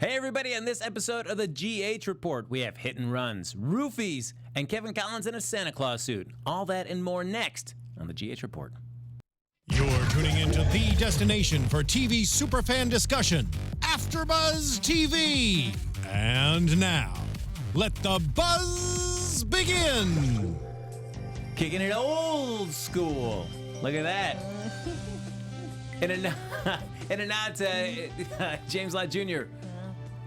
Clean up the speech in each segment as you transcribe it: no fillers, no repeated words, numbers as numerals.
Hey everybody, on this episode of the GH Report, we have hit and runs, roofies, and Kevin Collins in a Santa Claus suit. All that and more next on the GH Report. You're tuning into the destination for TV superfan discussion, AFTERBUZZ TV. And now, let the buzz begin. Kicking it old school. Look at that. In a nod to James Lott Jr.,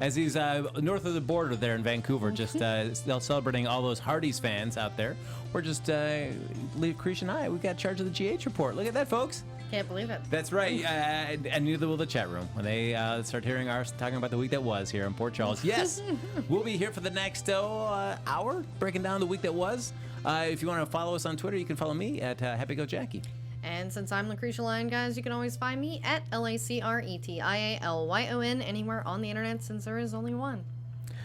as he's north of the border there in Vancouver, just celebrating all those Hardee's fans out there. We're just, Lacretia and I, we got charge of the GH Report. Look at that, folks. Can't believe it. That's right, and neither will the chat room when they start hearing ours talking about the week that was here in Port Charles. Yes, we'll be here for the next hour, breaking down the week that was. If you want to follow us on Twitter, you can follow me at Happy Go Jackie. And since I'm Lacretia Lyon, guys, you can always find me at LACRETIALYON anywhere on the internet, since there is only one.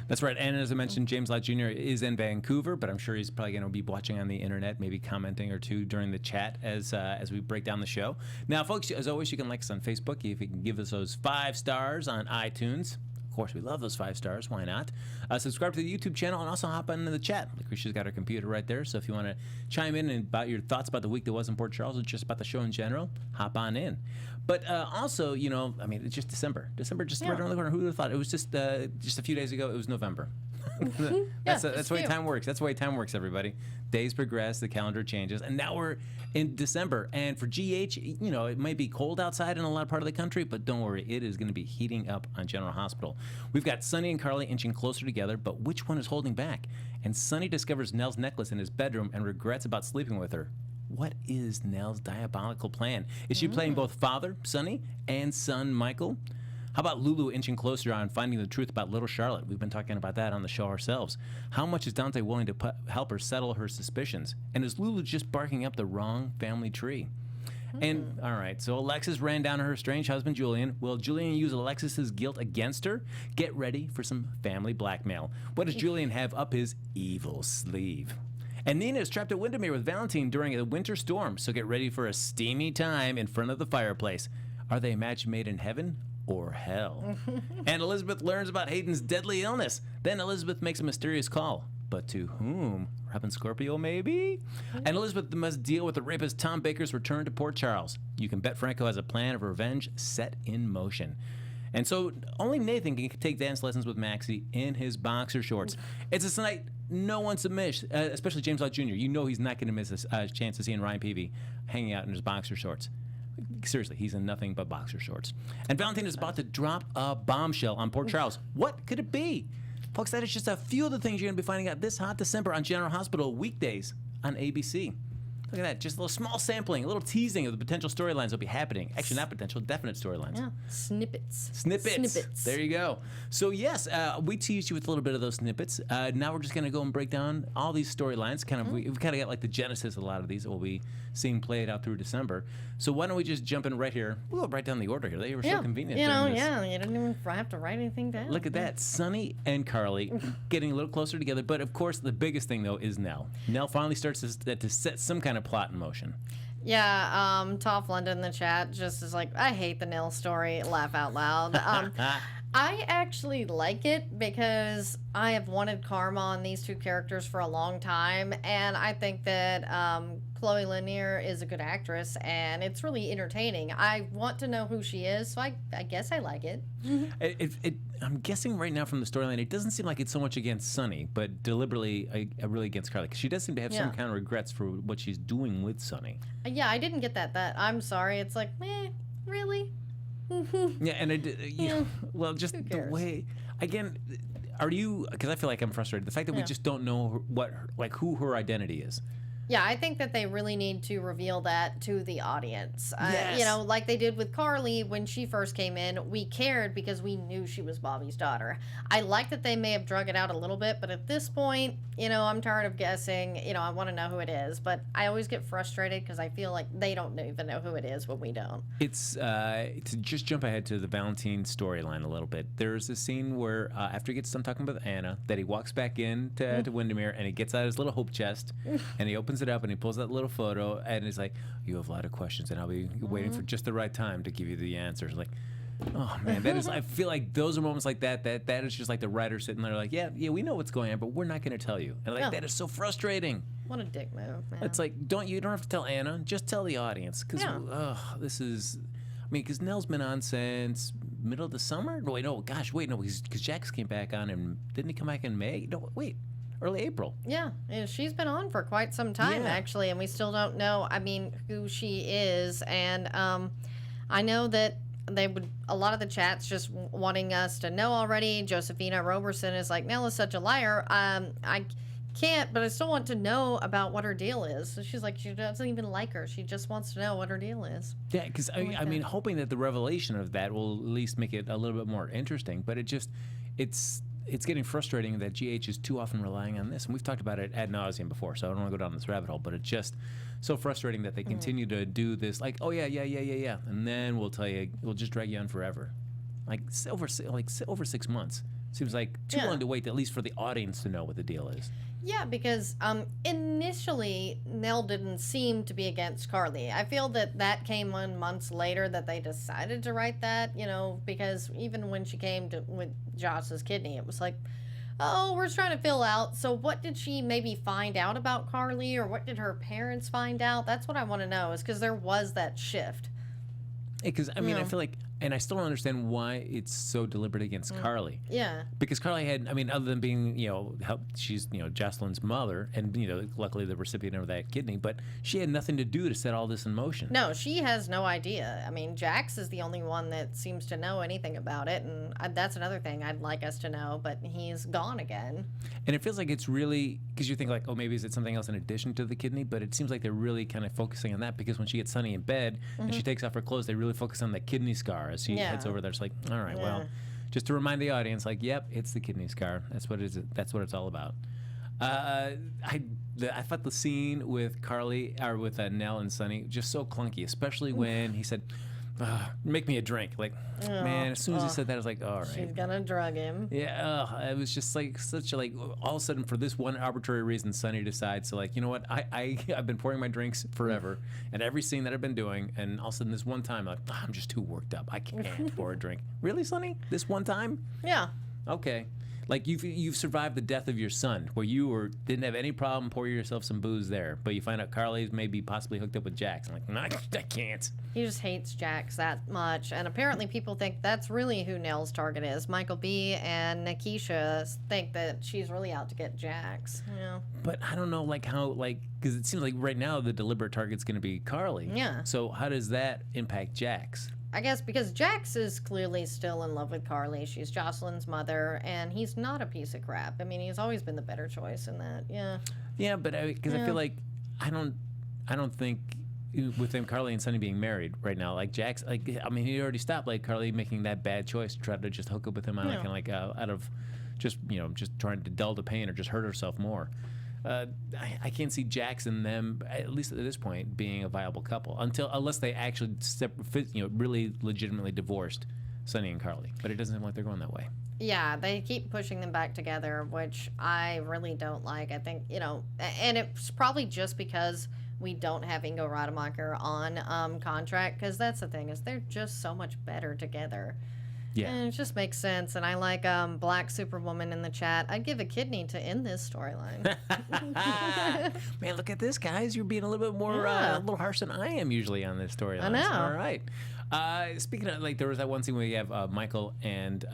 That's right. And as I mentioned, James Lott Jr. is in Vancouver, but I'm sure he's probably going to be watching on the internet, maybe commenting or two during the chat as we break down the show. Now, folks, as always, you can like us on Facebook. If you can give us those 5 stars on iTunes. Of course, we love those 5 stars. Why not? Subscribe to the YouTube channel and also hop on into the chat. Lacretia's got her computer right there, so if you want to chime in about your thoughts about the week that was in Port Charles or just about the show in general, hop on in. But also, you know, I mean, it's just December. December just right around the corner. Who would have thought? It was just a few days ago, it was November. That's the way time works. That's the way time works, everybody. Days progress, the calendar changes, and now we're in December. And for GH, you know, it might be cold outside in a lot of part of the country, but don't worry, it is going to be heating up on General Hospital. We've got Sonny and Carly inching closer together, but which one is holding back? And Sonny discovers Nell's necklace in his bedroom and regrets about sleeping with her. What is Nell's diabolical plan? Is she playing both father, Sonny, and son, Michael? How about Lulu inching closer on finding the truth about little Charlotte? We've been talking about that on the show ourselves. How much is Dante willing to help her settle her suspicions? And is Lulu just barking up the wrong family tree? And, all right, so Alexis ran down her strange husband, Julian. Will Julian use Alexis's guilt against her? Get ready for some family blackmail. What does Julian have up his evil sleeve? And Nina is trapped at Windermere with Valentine during a winter storm, so get ready for a steamy time in front of the fireplace. Are they a match made in heaven or hell? And Elizabeth learns about Hayden's deadly illness. Then Elizabeth makes a mysterious call. But to whom? Robin Scorpio, maybe? And Elizabeth must deal with the rapist Tom Baker's return to Port Charles. You can bet Franco has a plan of revenge set in motion. And so only Nathan can take dance lessons with Maxie in his boxer shorts. It's a night no one submits, especially James Lott Jr. You know he's not going to miss a chance to see Ryan Peavy hanging out in his boxer shorts. Seriously, he's in nothing but boxer shorts. And Valentine is about to drop a bombshell on Port Charles. What could it be? Folks, that is just a few of the things you're going to be finding out this hot December on General Hospital weekdays on ABC. Look at that, just a little small sampling, a little teasing of the potential storylines that will be happening. Actually, not potential, definite storylines. Yeah, snippets. Snippets. There you go. So yes, we teased you with a little bit of those snippets. Now we're just going to go and break down all these storylines. We've kind of got like the genesis of a lot of these that we'll be seeing played out through December. So why don't we just jump in right here? We'll go right down the order here. They were so convenient. You know, you didn't even have to write anything down. Look at that, Sonny and Carly getting a little closer together. But of course, the biggest thing though is Nell. Nell finally starts to set some kind of plot in motion. Yeah, Toph London in the chat just is like, I hate the Nell story, laugh out loud. I actually like it because I have wanted karma on these two characters for a long time, and I think that Chloe Lanier is a good actress, and it's really entertaining. I want to know who she is, so I guess I like it. I'm guessing right now from the storyline, it doesn't seem like it's so much against Sonny, but deliberately really against Carly, because she does seem to have some kind of regrets for what she's doing with Sonny. Yeah, I didn't get that. I'm sorry. It's like, really? Yeah, and well, just the way, again, are you, because I feel like I'm frustrated, the fact that we just don't know who her identity is. Yeah, I think that they really need to reveal that to the audience. Yes. You know, like they did with Carly when she first came in. We cared because we knew she was Bobby's daughter. I like that they may have drug it out a little bit, but at this point, you know, I'm tired of guessing. You know, I want to know who it is, but I always get frustrated because I feel like they don't even know who it is when we don't. It's to just jump ahead to the Valentine storyline a little bit. There's a scene where after he gets done talking with Anna, that he walks back in to Windermere and he gets out his little hope chest and he opens it up and he pulls that little photo and he's like, you have a lot of questions and I'll be waiting for just the right time to give you the answers. Like, Oh man, that is. I feel like those are moments like that. That is just like the writer sitting there, like, yeah, we know what's going on, but we're not going to tell you. And like that is so frustrating. What a dick move, man. It's like, you don't have to tell Anna, just tell the audience, because this is. I mean, because Nell's been on since middle of the summer. No, because Jax came back on, and didn't he come back in May? No, wait. Early April. Yeah, she's been on for quite some time, actually, and we still don't know, who she is. And I know that a lot of the chat's just wanting us to know already. Josephina Roberson is like, Nell is such a liar. I can't, but I still want to know about what her deal is. So she's like, she doesn't even like her. She just wants to know what her deal is. Yeah, because I mean, hoping that the revelation of that will at least make it a little bit more interesting, but it's getting frustrating that GH is too often relying on this. And we've talked about it ad nauseum before, so I don't want to go down this rabbit hole, but it's just so frustrating that they continue to do this, like, oh, yeah. And then we'll tell you, we'll just drag you on forever. Like over 6 months. Seems like too long to wait, at least for the audience to know what the deal is. Yeah, because initially Nell didn't seem to be against Carly. I feel that came on months later that they decided to write that, because even when she came with Joss's kidney, it was like, oh, we're trying to fill out. So what did she maybe find out about Carly, or what did her parents find out? That's what I want to know, is because there was that shift. Because, I mean, I feel like, and I still don't understand why it's so deliberate against Carly. Yeah. Because Carly had, I mean, other than being, she's, Jocelyn's mother, and, luckily the recipient of that kidney, but she had nothing to do to set all this in motion. No, she has no idea. I mean, Jax is the only one that seems to know anything about it, and that's another thing I'd like us to know, but he's gone again. And it feels like it's really, because you think like, oh, maybe is it something else in addition to the kidney, but it seems like they're really kind of focusing on that, because when she gets Sunny in bed and she takes off her clothes, they really focus on the kidney scar as she heads over there. It's like, all right, well, just to remind the audience, like, yep, it's the kidney scar. That's what it is. That's what it's all about. I thought the scene with Carly, or with Nell and Sunny, just so clunky, especially when he said, make me a drink. Like, man, as soon as he said that, I was like, all right. She's gonna drug him. Yeah, it was just like such a, like, all of a sudden, for this one arbitrary reason, Sunny decides to, like, you know what, I've been pouring my drinks forever, and every scene that I've been doing, and all of a sudden this one time, like, I'm just too worked up. I can't pour a drink. Really, Sunny? This one time? Yeah. Okay. Like, you've survived the death of your son, where you didn't have any problem pouring yourself some booze there, but you find out Carly's maybe possibly hooked up with Jax. I'm like, no, I can't. He just hates Jax that much, and apparently people think that's really who Nell's target is. Michael B. and Nikisha think that she's really out to get Jax. Yeah. But I don't know, like, how, like, because it seems like right now the deliberate target's going to be Carly. Yeah. So how does that impact Jax? I guess because Jax is clearly still in love with Carly. She's Jocelyn's mother, and he's not a piece of crap. I mean, he's always been the better choice in that. Yeah. Yeah, but because I feel like I don't think with them, Carly and Sunny being married right now, like Jax, like, I mean, he already stopped like Carly making that bad choice to try to just hook up with him on out of just just trying to dull the pain or just hurt herself more. I can't see Jax and them, at least at this point, being a viable couple unless they actually really legitimately divorced Sunny and Carly. But it doesn't seem like they're going that way. Yeah, they keep pushing them back together, which I really don't like. I think, and it's probably just because we don't have Ingo Rademacher on contract, because that's the thing, is they're just so much better together. Yeah. And it just makes sense. And I like Black Superwoman in the chat. I'd give a kidney to end this storyline. Man, look at this, guys. You're being a little bit more, a little harsh than I am usually on this storyline. I know. All right. Speaking of, like, there was that one scene where you have Michael and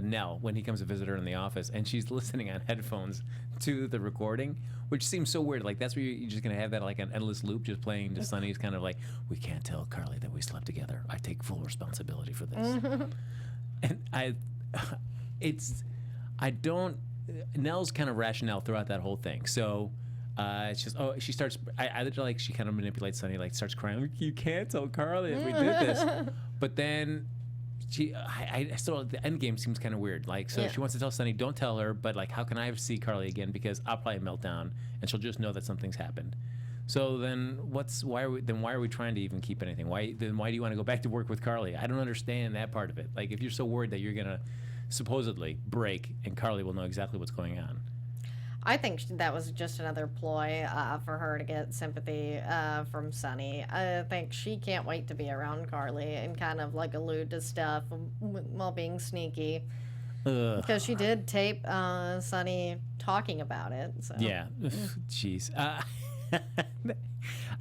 Nell when he comes to visit her in the office, and she's listening on headphones to the recording, which seems so weird. Like, that's where you're just going to have that, like, an endless loop just playing to Sunny's kind of like, we can't tell Carly that we slept together. I take full responsibility for this. And Nell's kind of rationale throughout that whole thing. So it's just, she starts, she kind of manipulates Sunny, like starts crying, you can't tell Carly that we did this. But then I still, the end game seems kind of weird. Like, so she wants to tell Sunny, don't tell her, but like, how can I see Carly again? Because I'll probably melt down and she'll just know that something's happened. So then why are we trying to even keep anything? Why do you want to go back to work with Carly? I don't understand that part of it. Like, if you're so worried that you're going to supposedly break and Carly will know exactly what's going on. I think that was just another ploy for her to get sympathy from Sunny. I think she can't wait to be around Carly and kind of like allude to stuff while being sneaky. Because she did tape Sunny talking about it. So. Yeah. Jeez.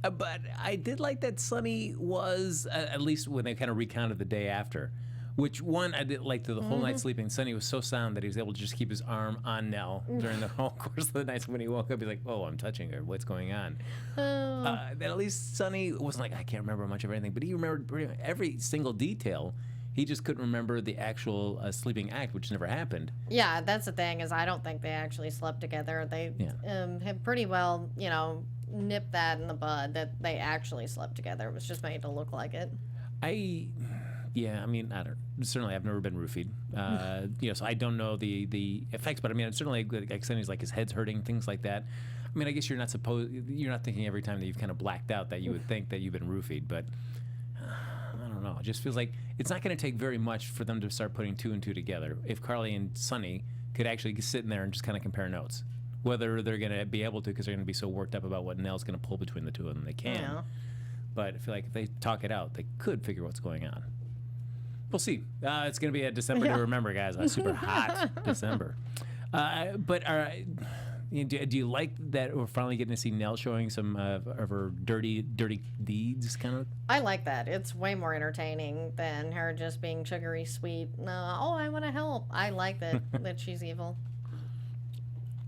But I did like that Sunny was, at least when they kind of recounted the day after, which one I did like the whole night sleeping. Sunny was so sound that he was able to just keep his arm on Nell during the whole course of the night. So when he woke up, he's like, "Oh, I'm touching her. What's going on?" Then at least Sunny wasn't like, "I can't remember much of anything," but he remembered pretty much every single detail. He just couldn't remember the actual sleeping act, which never happened. Yeah, that's the thing, is I don't think they actually slept together. They had pretty well, nipped that in the bud that they actually slept together. It was just made to look like it. Yeah, I mean, certainly I've never been roofied, so I don't know the effects, but I mean, it's certainly like Sunny's like his head's hurting, things like that. I mean, I guess you're not thinking every time that you've kind of blacked out that you would think that you've been roofied, but I don't know. It just feels like it's not going to take very much for them to start putting two and two together. If Carly and Sunny could actually sit in there and just kind of compare notes, whether they're going to be able to because they're going to be so worked up about what Nell's going to pull between the two of them, they can. Yeah. But I feel like if they talk it out, they could figure what's going on. We'll see. It's going to be a December to remember, guys. A super hot December. But do you like that we're finally getting to see Nell showing some of her dirty deeds, kind of? I like that. It's way more entertaining than her just being sugary sweet. I want to help. I like that she's evil.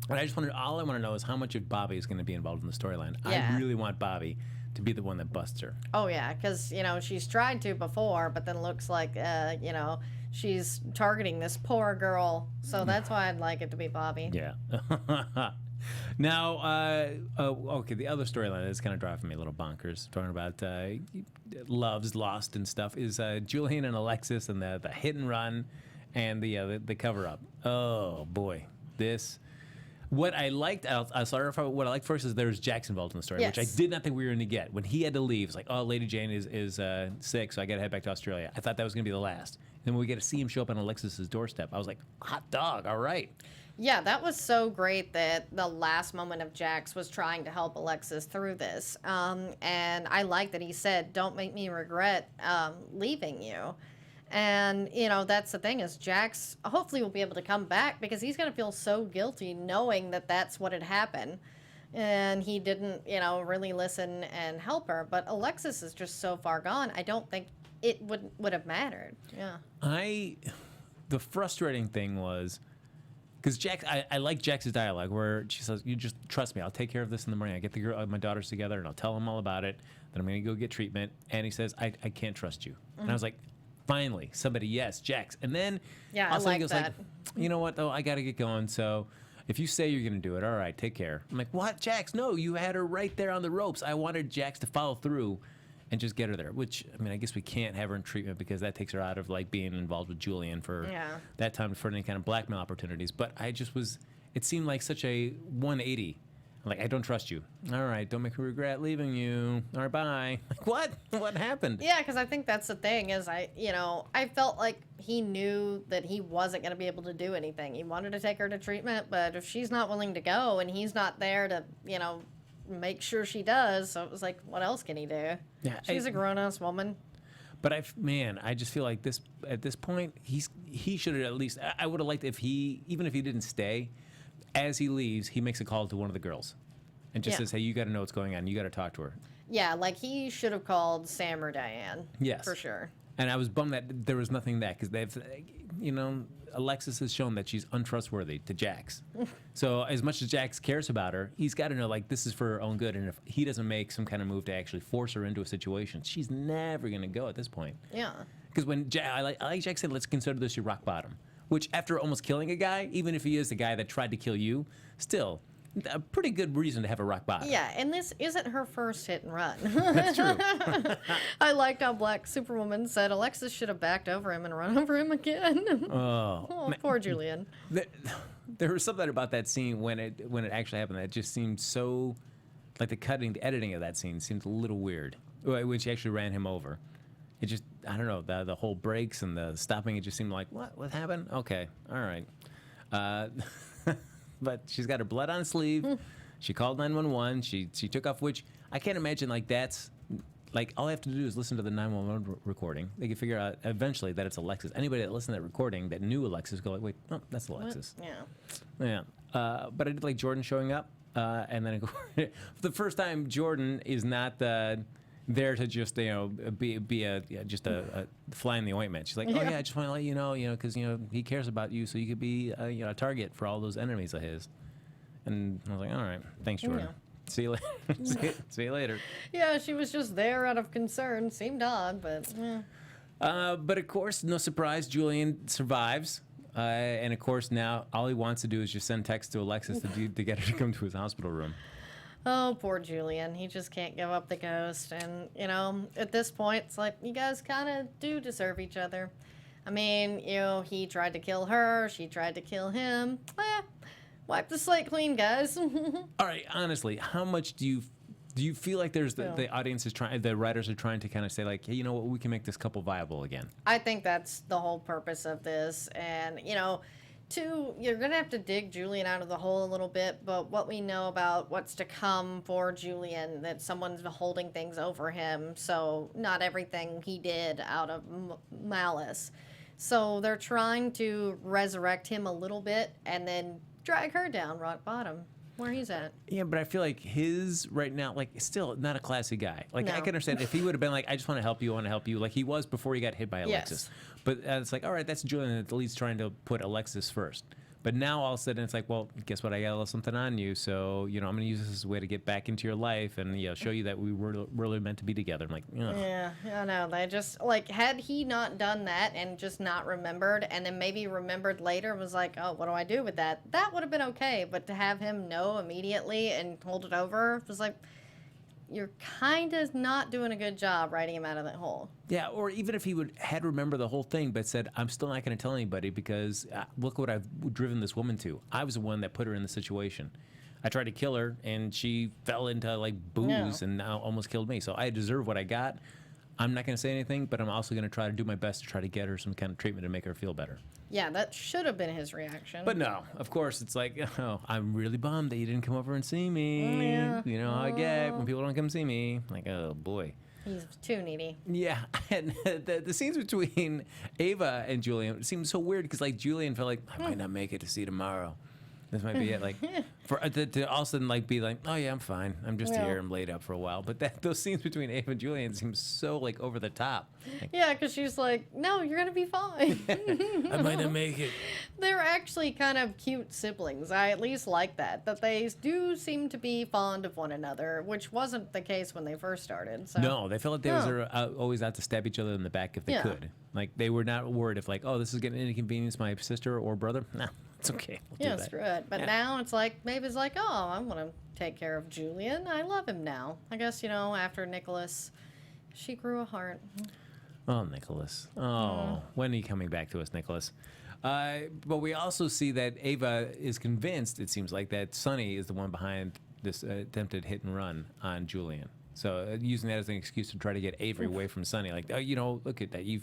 And I just wonder, all I want to know is how much of Bobby is going to be involved in the storyline. Yeah. I really want Bobby to be the one that busts her. Oh, yeah, because, she's tried to before, but then looks like, she's targeting this poor girl. So that's why I'd like it to be Bobby. Yeah. Now, okay, the other storyline that's kind of driving me a little bonkers, talking about loves lost and stuff, is Julian and Alexis and the hit and run and the cover-up. Oh, boy. What I liked, I'll start off what I liked first is there's Jax involved in the story, Yes. which I did not think we were going to get. When he had to leave, it's like, oh, Lady Jane is sick, so I got to head back to Australia. I thought that was going to be the last. And when we get to see him show up on Alexis's doorstep, I was like, hot dog, all right. Yeah, that was so great that the last moment of Jax was trying to help Alexis through this. And I like that he said, "Don't make me regret leaving you." And, that's the thing is Jax hopefully will be able to come back because he's going to feel so guilty knowing that that's what had happened. And he didn't, really listen and help her. But Alexis is just so far gone, I don't think it would have mattered. Yeah. The frustrating thing was, because Jax, I like Jax's dialogue where she says, "You just trust me. I'll take care of this in the morning. I get my daughters together and I'll tell them all about it. Then I'm going to go get treatment." And he says, "I can't trust you." And I was like, finally, somebody, yes, Jax. And then I like goes that. like, "You know what, though? I got to get going. So if you say you're going to do it, all right, take care." I'm like, "What, Jax? No, you had her right there on the ropes." I wanted Jax to follow through and just get her there, which, I mean, I guess we can't have her in treatment because that takes her out of, like, being involved with Julian for that time for any kind of blackmail opportunities. But it seemed like such a 180. I'm like, "I don't trust you." "All right, don't make me regret leaving you. All right, bye." Like, what? What happened? Yeah, because I think that's the thing is I felt like he knew that he wasn't going to be able to do anything. He wanted to take her to treatment, but if she's not willing to go and he's not there to, make sure she does, so it was like, what else can he do? Yeah, She's a grown-ass woman. But I just feel like at this point, he should have at least, I would have liked even if he didn't stay, as he leaves, he makes a call to one of the girls and just says, "Hey, you got to know what's going on. You got to talk to her." Yeah, like he should have called Sam or Diane. Yes. For sure. And I was bummed that there was nothing that, because Alexis has shown that she's untrustworthy to Jax. So as much as Jax cares about her, he's got to know, like, this is for her own good. And if he doesn't make some kind of move to actually force her into a situation, she's never going to go at this point. Yeah. Because when I like Jax said, "Let's consider this your rock bottom," which after almost killing a guy, even if he is the guy that tried to kill you, still a pretty good reason to have a rock bottom. Yeah, and this isn't her first hit and run. That's true. I liked how Black Superwoman said Alexis should have backed over him and run over him again. Oh, Poor Julian. There was something about that scene when it actually happened that just seemed so, like the editing of that scene seemed a little weird when she actually ran him over. It just, I don't know, the whole brakes and the stopping, it just seemed like, what happened? Okay, all right. but she's got her blood on her sleeve. She called 911. She took off, which I can't imagine, like, that's, like, all I have to do is listen to the 911 recording. They can figure out eventually that it's Alexis. Anybody that listened to that recording that knew Alexis go like, wait, no, that's Alexis. Yeah. Yeah. But I did like Jordan showing up. And then for the first time, Jordan is not there to just, be just a fly in the ointment. She's like, oh, yeah, I just want to let you know, because, he cares about you, so you could be, a target for all those enemies of his. And I was like, all right, thanks, Jordan. Yeah. See you later. See you later. Yeah, she was just there out of concern. Seemed odd, but. But of course, no surprise, Julian survives. And of course, now all he wants to do is just send text to Alexis to get her to come to his hospital room. Oh, poor Julian. He just can't give up the ghost. And, at this point, it's like, you guys kind of do deserve each other. I mean, he tried to kill her. She tried to kill him. Wipe the slate clean, guys. All right, honestly, how much do you feel like there's the audience is trying, the writers are trying to kind of say, like, hey, you know what, we can make this couple viable again? I think that's the whole purpose of this. And, you're going to have to dig Julian out of the hole a little bit, but what we know about what's to come for Julian, that someone's holding things over him, so not everything he did out of malice. So they're trying to resurrect him a little bit and then drag her down rock bottom where he's at. Yeah, but I feel like his right now, like, still not a classy guy. Like, No. I can understand if he would have been like, I just want to help you, like he was before he got hit by Alexis. Yes. But it's like, all right, that's Julian at least trying to put Alexis first. But now all of a sudden it's like, well, guess what? I got a little something on you, so I'm going to use this as a way to get back into your life and show you that we were really meant to be together. I'm like, ugh. Yeah, I know. They just, like, had he not done that and just not remembered, and then maybe remembered later and was like, oh, what do I do with that? That would have been okay. But to have him know immediately and hold it over was like, you're kind of not doing a good job writing him out of that hole. Yeah, or even if he had remembered the whole thing but said, I'm still not going to tell anybody because look what I've driven this woman to. I was the one that put her in the situation. I tried to kill her, and she fell into, like, booze and now almost killed me. So I deserve what I got. I'm not going to say anything, but I'm also going to try to do my best to try to get her some kind of treatment to make her feel better. Yeah, that should have been his reaction. But no, of course, it's like, oh, I'm really bummed that you didn't come over and see me. Yeah. You know how I get when people don't come see me. Like, oh, boy. He's too needy. Yeah, and the scenes between Ava and Julian seemed so weird because, like, Julian felt like, I might not make it to see tomorrow. This might be it. Like, to all of a sudden, like, be like, oh, yeah, I'm fine. I'm just here. I'm laid up for a while. But those scenes between Ava and Julian seem so, like, over the top. Like, Yeah, because she's like, no, you're going to be fine. I might not make it. They're actually kind of cute siblings. I at least like that they do seem to be fond of one another, which wasn't the case when they first started. So. No, they felt like they were always out to stab each other in the back if they could. Like, they were not worried if, like, oh, this is going to inconvenience my sister or brother. No, it's okay. We'll do that. Screw it. But now it's like, Maeva's like, oh, I want to take care of Julian. I love him now. I guess, after Nicholas, she grew a heart. Oh, Nicholas. Oh, when are you coming back to us, Nicholas? But we also see that Ava is convinced, it seems like, that Sonny is the one behind this attempted hit and run on Julian. So using that as an excuse to try to get Avery away from Sonny. Like, oh, look at that. You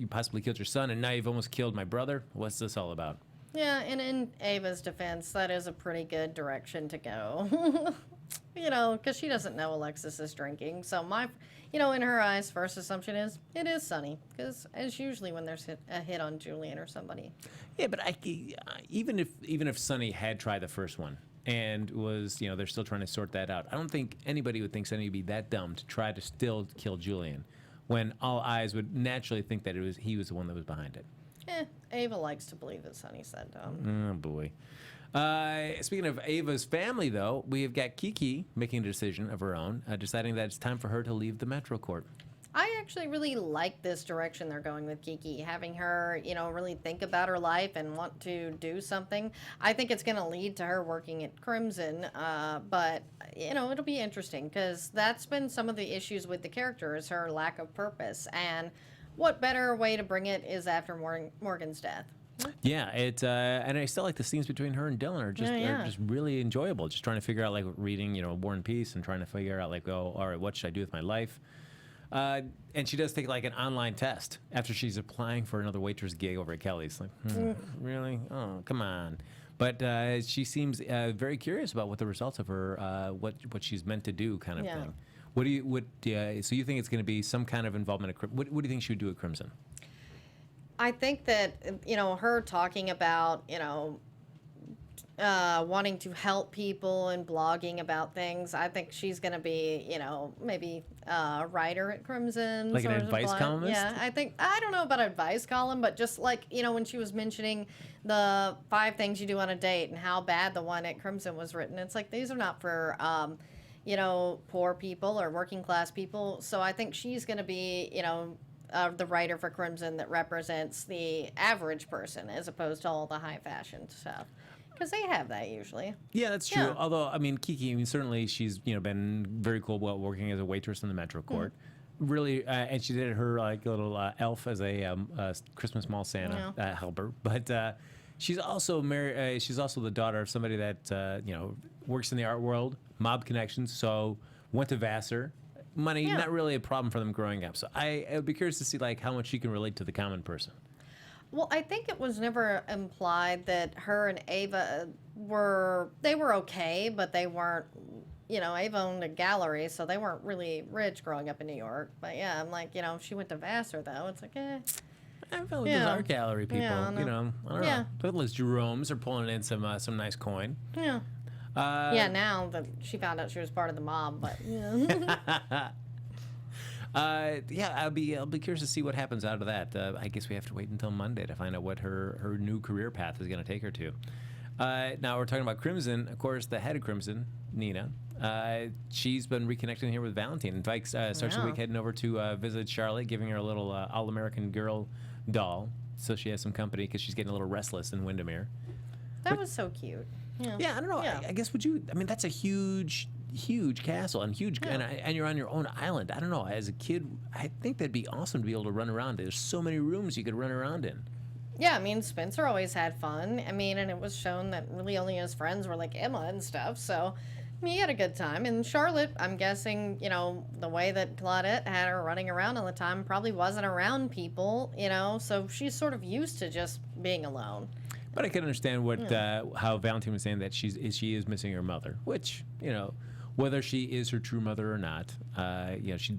possibly killed your son, and now you've almost killed my brother. What's this all about? Yeah, and in Ava's defense, that is a pretty good direction to go. Because she doesn't know Alexis is drinking. So in her eyes, first assumption is it is Sonny. Because as usually when there's a hit on Julian or somebody. Yeah, but even if Sonny had tried the first one and was, they're still trying to sort that out, I don't think anybody would think Sonny would be that dumb to try to still kill Julian when all eyes would naturally think that he was the one that was behind it. Ava likes to believe that Sonny's that dumb. Oh, boy. Speaking of Ava's family, though, we have got Kiki making a decision of her own, deciding that it's time for her to leave the Metro Court. I actually really like this direction they're going with Kiki, having her, really think about her life and want to do something. I think it's going to lead to her working at Crimson, but, it'll be interesting because that's been some of the issues with the character is her lack of purpose. And what better way to bring it is after Morgan's death. Yeah, and I still like the scenes between her and Dylan are just really enjoyable. Just trying to figure out, like, reading, War and Peace and trying to figure out, like, oh, all right, what should I do with my life? And she does take, like, an online test after she's applying for another waitress gig over at Kelly's. Like, really? Oh, come on. But she seems very curious about what the results of her, what she's meant to do, kind of thing. So you think it's going to be some kind of involvement? What do you think she would do at Crimson? I think that, her talking about, wanting to help people and blogging about things. I think she's going to be, maybe a writer at Crimson. Like an advice columnist? Yeah, I don't know about advice column, but just like, when she was mentioning the 5 things you do on a date and how bad the one at Crimson was written. It's like, these are not for, poor people or working class people. So I think she's going to be, the writer for Crimson that represents the average person as opposed to all the high fashion stuff. Because they have that usually. Yeah, that's true. Although, I mean, Kiki, certainly she's been very cool while working as a waitress in the Metro Court. Really, and she did her little elf as a Christmas Mall Santa helper. But she's also married. She's also the daughter of somebody that works in the art world, mob connections. So went to Vassar. Money, not really a problem for them growing up. So I would be curious to see how much she can relate to the common person. Well, I think it was never implied that her and Ava were okay, but they weren't, Ava owned a gallery, so they weren't really rich growing up in New York. But yeah, I'm like, she went to Vassar, though. It's like, I felt like those art gallery people, I don't know. Those Jeromes are pulling in some nice coin. Yeah. Now that she found out she was part of the mob, but I'll be curious to see what happens out of that. I guess we have to wait until Monday to find out what her new career path is going to take her to. Now we're talking about Crimson. Of course, the head of Crimson, Nina. She's been reconnecting here with Valentine. In fact, starts the week heading over to visit Charlotte, giving her a little All-American Girl doll, so she has some company because she's getting a little restless in Windermere. That was so cute. Yeah, I don't know. I guess that's a huge castle and and you're on your own island. I don't know. As a kid, I think that'd be awesome to be able to run around. There's so many rooms you could run around in. Yeah, Spencer always had fun. And it was shown that really only his friends were like Emma and stuff. So, he had a good time. And Charlotte, I'm guessing, the way that Claudette had her running around all the time probably wasn't around people, so she's sort of used to just being alone. But I can understand how Valentine was saying that she is missing her mother, which, whether she is her true mother or not,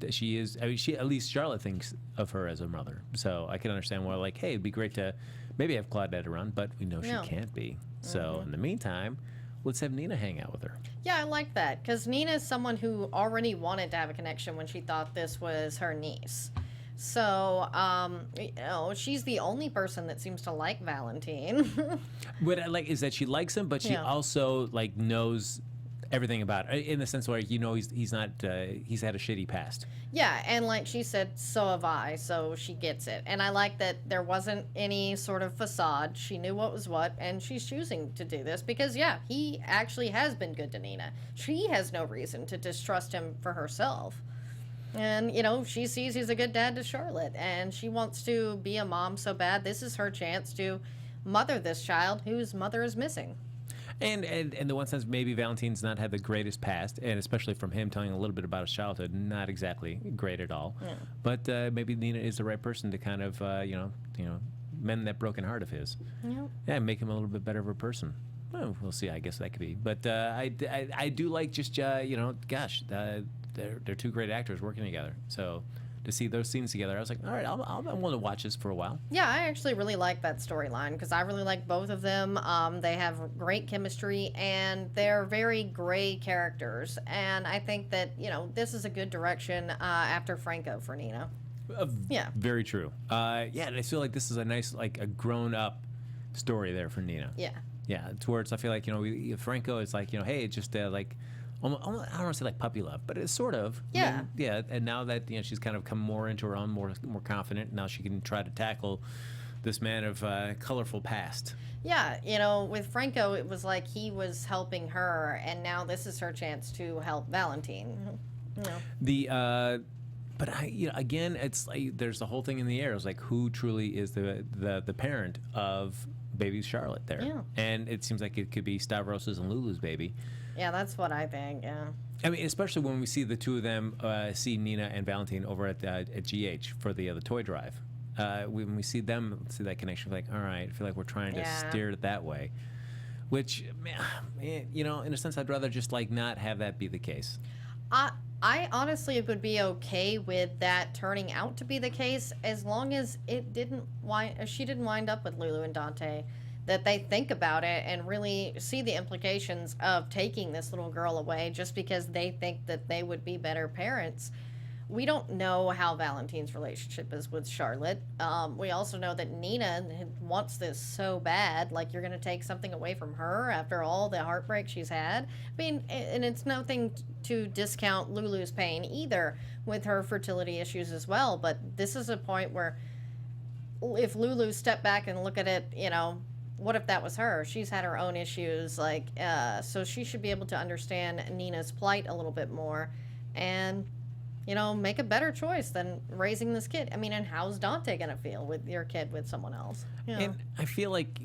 she is. I mean, at least Charlotte thinks of her as a mother. So I can understand why, hey, it'd be great to maybe have Claudette around, but we know she can't be. So in the meantime, let's have Nina hang out with her. Yeah, I like that because Nina is someone who already wanted to have a connection when she thought this was her niece. So, she's the only person that seems to like Valentine. What I like is that she likes him, but she also knows everything about it, in the sense where he's not he's had a shitty past. Yeah, and like she said, so have I. So she gets it, and I like that there wasn't any sort of facade. She knew what was what, and she's choosing to do this because he actually has been good to Nina. She has no reason to distrust him for herself. And, she sees he's a good dad to Charlotte, and she wants to be a mom so bad. This is her chance to mother this child whose mother is missing. And in the one sense, maybe Valentine's not had the greatest past, and especially from him telling a little bit about his childhood, not exactly great at all. Yeah. But maybe Nina is the right person to kind of, mend that broken heart of his. Yeah. Yeah, make him a little bit better of a person. Well, we'll see. I guess that could be. But I do like just, gosh, they're two great actors working together. So to see those scenes together, I was like, all right, I'm willing to watch this for a while. Yeah, I actually really like that storyline because I really like both of them. They have great chemistry and they're very gray characters. And I think that, this is a good direction after Franco for Nina. Very true. And I feel like this is a nice, a grown-up story there for Nina. Yeah. Yeah, towards, I feel like, Franco is like, hey, it's just like, I don't want to say like puppy love, but it's sort of. Yeah. And now that she's kind of come more into her own, more confident. Now she can try to tackle this man of colorful past. Yeah, with Franco, it was like he was helping her, and now this is her chance to help Valentine. But again, it's like there's the whole thing in the air. It's like who truly is the parent of baby Charlotte there? Yeah. And it seems like it could be Stavros's and Lulu's baby. Yeah, that's what I think, yeah. I mean, especially when we see the two of them see Nina and Valentine over at GH for the toy drive. When we see them, see that connection, we're like, all right, I feel like we're trying to steer it that way. which, in a sense, I'd rather just like not have that be the case. I honestly would be okay with that turning out to be the case as long as she didn't wind up with Lulu and Dante. That they think about it and really see the implications of taking this little girl away just because they think that they would be better parents. We don't know how Valentine's relationship is with Charlotte. We also know that Nina wants this so bad. Like, you're going to take something away from her after all the heartbreak she's had. I mean, and it's nothing to discount Lulu's pain either with her fertility issues as well. But this is a point where if Lulu stepped back and look at it, what if that was her? She's had her own issues, so she should be able to understand Nina's plight a little bit more and make a better choice than raising this kid. I mean, and how's Dante going to feel with your kid with someone else? And I feel like,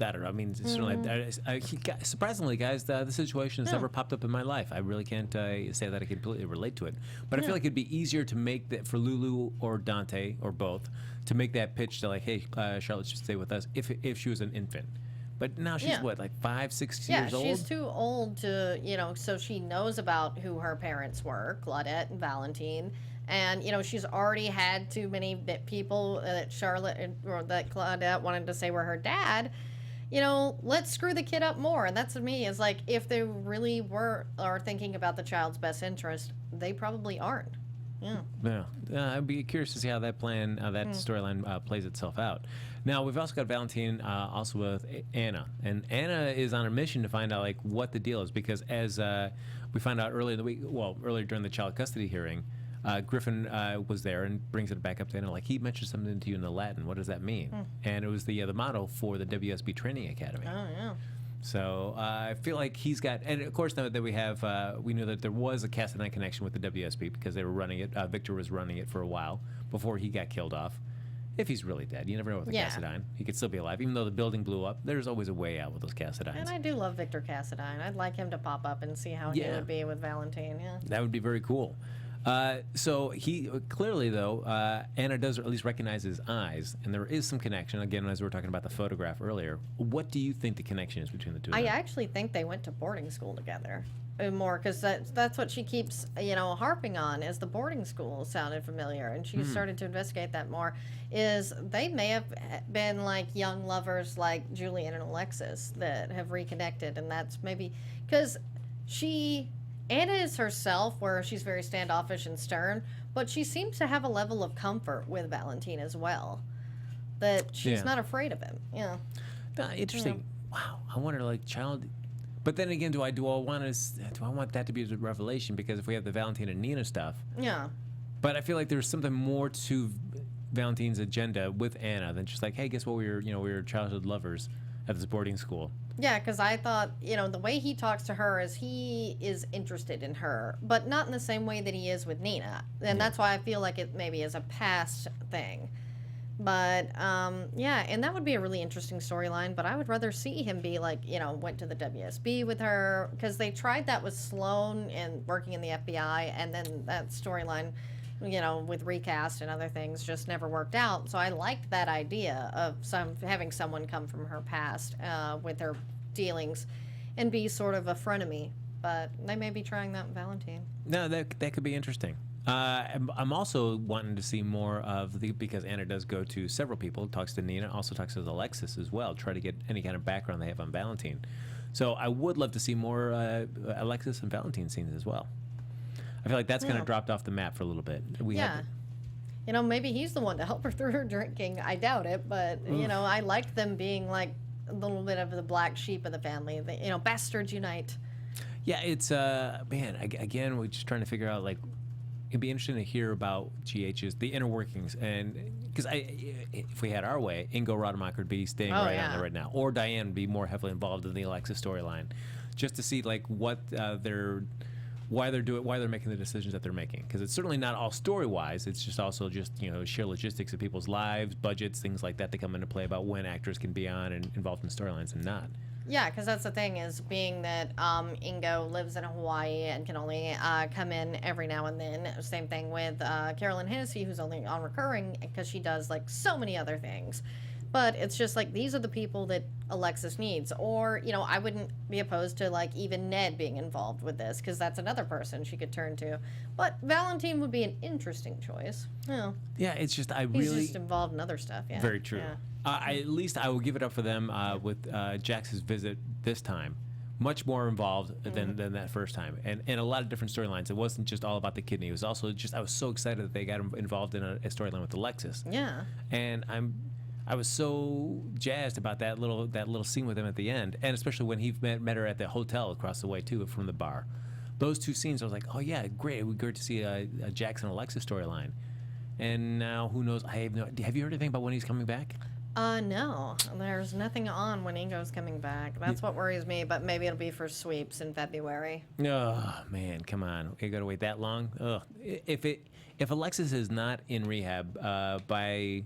I don't know, I mean, certainly, surprisingly, guys, the situation has never popped up in my life. I really can't say that I completely relate to it. But I feel like it'd be easier to make that for Lulu or Dante, or both, to make that pitch to like, hey, Charlotte should stay with us if she was an infant. But now she's what, like 5, 6 years old? Yeah, she's too old to, so she knows about who her parents were, Claudette and Valentine. And, she's already had too many people that Charlotte or that Claudette wanted to say were her dad. Let's screw the kid up more. And that's to me is like, if they really are thinking about the child's best interest, they probably aren't. Yeah. I'd be curious to see how that storyline plays itself out. Now, we've also got Valentine also with Anna. And Anna is on a mission to find out, like, what the deal is. Because as we found out earlier in the week, earlier during the child custody hearing, Griffin was there and brings it back up to Anna, like, he mentioned something to you in the Latin. What does that mean? And it was the motto for the WSB Training Academy. Oh, yeah. So I feel like he's got, and of course now that we have, we knew that there was a Cassadine connection with the WSB because they were running it. Victor was running it for a while before he got killed off. If he's really dead, you never know with the Cassadine. He could still be alive, even though the building blew up. There's always a way out with those Cassadines. And I do love Victor Cassadine. I'd like him to pop up and see how he would be with Valentine. Yeah, that would be very cool. So he clearly, though, Anna does at least recognize his eyes, and there is some connection. Again, as we were talking about the photograph earlier, what do you think the connection is between the two? I actually think they went to boarding school together more because that's what she keeps harping on. Is the boarding school sounded familiar, and she started to investigate that more. Is they may have been like young lovers, like Julian and Alexis, that have reconnected, and that's maybe because Anna is herself, where she's very standoffish and stern, but she seems to have a level of comfort with Valentine as well, that she's not afraid of him. Yeah. Interesting. Wow. I wonder, like, but then again, do I want that to be a revelation? Because if we have the Valentine and Nina stuff, but I feel like there's something more to Valentine's agenda with Anna than just like, hey, guess what? We were childhood lovers at this boarding school. Yeah, because I thought, the way he talks to her is he is interested in her, but not in the same way that he is with Nina. And that's why I feel like it maybe is a past thing. But, and that would be a really interesting storyline, but I would rather see him be like, went to the WSB with her, because they tried that with Sloan and working in the FBI, and then that storyline, with recast and other things just never worked out. So I liked that idea of having someone come from her past with her dealings and be sort of a frenemy. But they may be trying that with Valentine. No, that could be interesting. I'm also wanting to see more of because Anna does go to several people, talks to Nina, also talks to Alexis as well, try to get any kind of background they have on Valentine. So I would love to see more Alexis and Valentine scenes as well. I feel like that's kind of dropped off the map for a little bit. Maybe he's the one to help her through her drinking. I doubt it, but, I liked them being like a little bit of the black sheep of the family. Bastards unite. Yeah, it's, again, we're just trying to figure out, like, it'd be interesting to hear about GH's, the inner workings. And because if we had our way, Ingo Rademacher would be staying on there right now. Or Diane would be more heavily involved in the Alexis storyline. Just to see, like, what why they're making the decisions that they're making, because it's certainly not all story-wise. It's just also just sheer logistics of people's lives, budgets, things like that come into play about when actors can be on and involved in storylines and not. Yeah, because that's the thing is being that Ingo lives in Hawaii and can only come in every now and then. Same thing with Carolyn Hennessy, who's only on recurring because she does like so many other things. But it's just like, these are the people that Alexis needs. Or, you know, I wouldn't be opposed to, like, even Ned being involved with this, because that's another person she could turn to. But Valentine would be an interesting choice. Yeah. Yeah, it's just, He's just involved in other stuff, yeah. Very true. Yeah. At least I will give it up for them with Jax's visit this time. Much more involved than that first time, and a lot of different storylines. It wasn't just all about the kidney. It was also just, I was so excited that they got involved in a storyline with Alexis. Yeah. And I was so jazzed about that little scene with him at the end, and especially when he met her at the hotel across the way too from the bar. Those two scenes, I was like, oh yeah, great. It would be great to see a Jax and Alexis storyline. And now who knows? I have no. Have you heard anything about when he's coming back? No. There's nothing on when Ingo's coming back. That's what worries me, but maybe it'll be for sweeps in February. Oh, man, come on. You got to wait that long? Ugh. If Alexis is not in rehab by,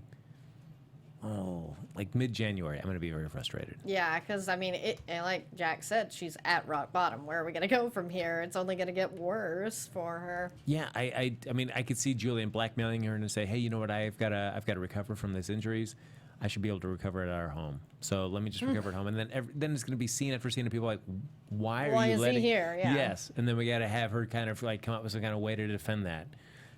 like mid-January, I'm going to be very frustrated. Yeah, because, I mean, like Jack said, she's at rock bottom. Where are we going to go from here? It's only going to get worse for her. Yeah, I mean, I could see Julian blackmailing her and to say, hey, you know what, I've got to recover from these injuries. I should be able to recover at our home. So let me just recover at home. And then it's going to be scene after scene of people like, why are you letting... Why is he here? Yeah. Yes. And then we got to have her kind of like come up with some kind of way to defend that.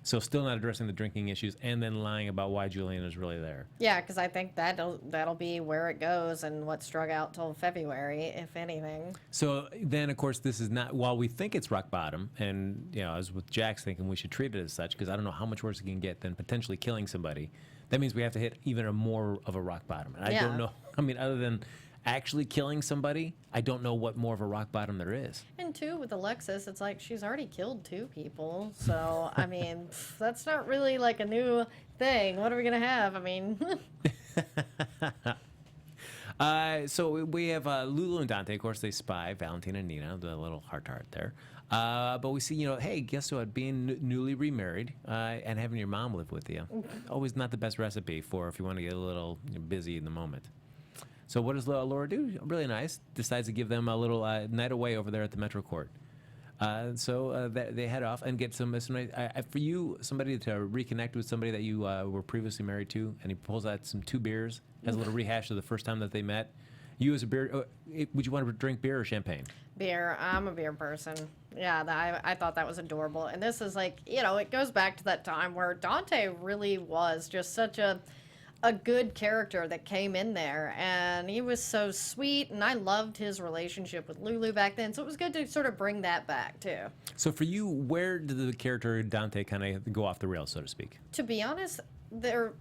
So still not addressing the drinking issues and then lying about why Julian is really there. Yeah, because I think that'll be where it goes and what's drug out till February, if anything. So then, of course, this is not... While we think it's rock bottom, and, you know, I was with Jax thinking we should treat it as such, because I don't know how much worse it can get than potentially killing somebody. That means we have to hit even more of a rock bottom. And I don't know. I mean, other than actually killing somebody, I don't know what more of a rock bottom there is. And two, with Alexis, it's like she's already killed 2 people. So, I mean, that's not really like a new thing. What are we going to have? I mean... So we have Lulu and Dante. Of course, they spy Valentina and Nina, the little heart-to-heart there. But we see, you know, hey, guess what? Being newly remarried and having your mom live with you, always not the best recipe for if you want to get a little busy in the moment. So what does Laura do? Really nice. Decides to give them a little night away over there at the Metro Court. So they head off and get somebody, for you, somebody to reconnect with somebody that you were previously married to, and he pulls out 2 beers, has a little rehash of the first time that they met. You as a beer, would you want to drink beer or champagne? Beer. I'm a beer person. Yeah, I thought that was adorable. And this is like, you know, it goes back to that time where Dante really was just such a good character that came in there, and he was so sweet, and I loved his relationship with Lulu back then, so it was good to sort of bring that back too. So for you, where did the character Dante kind of go off the rails, so to speak? To be honest, the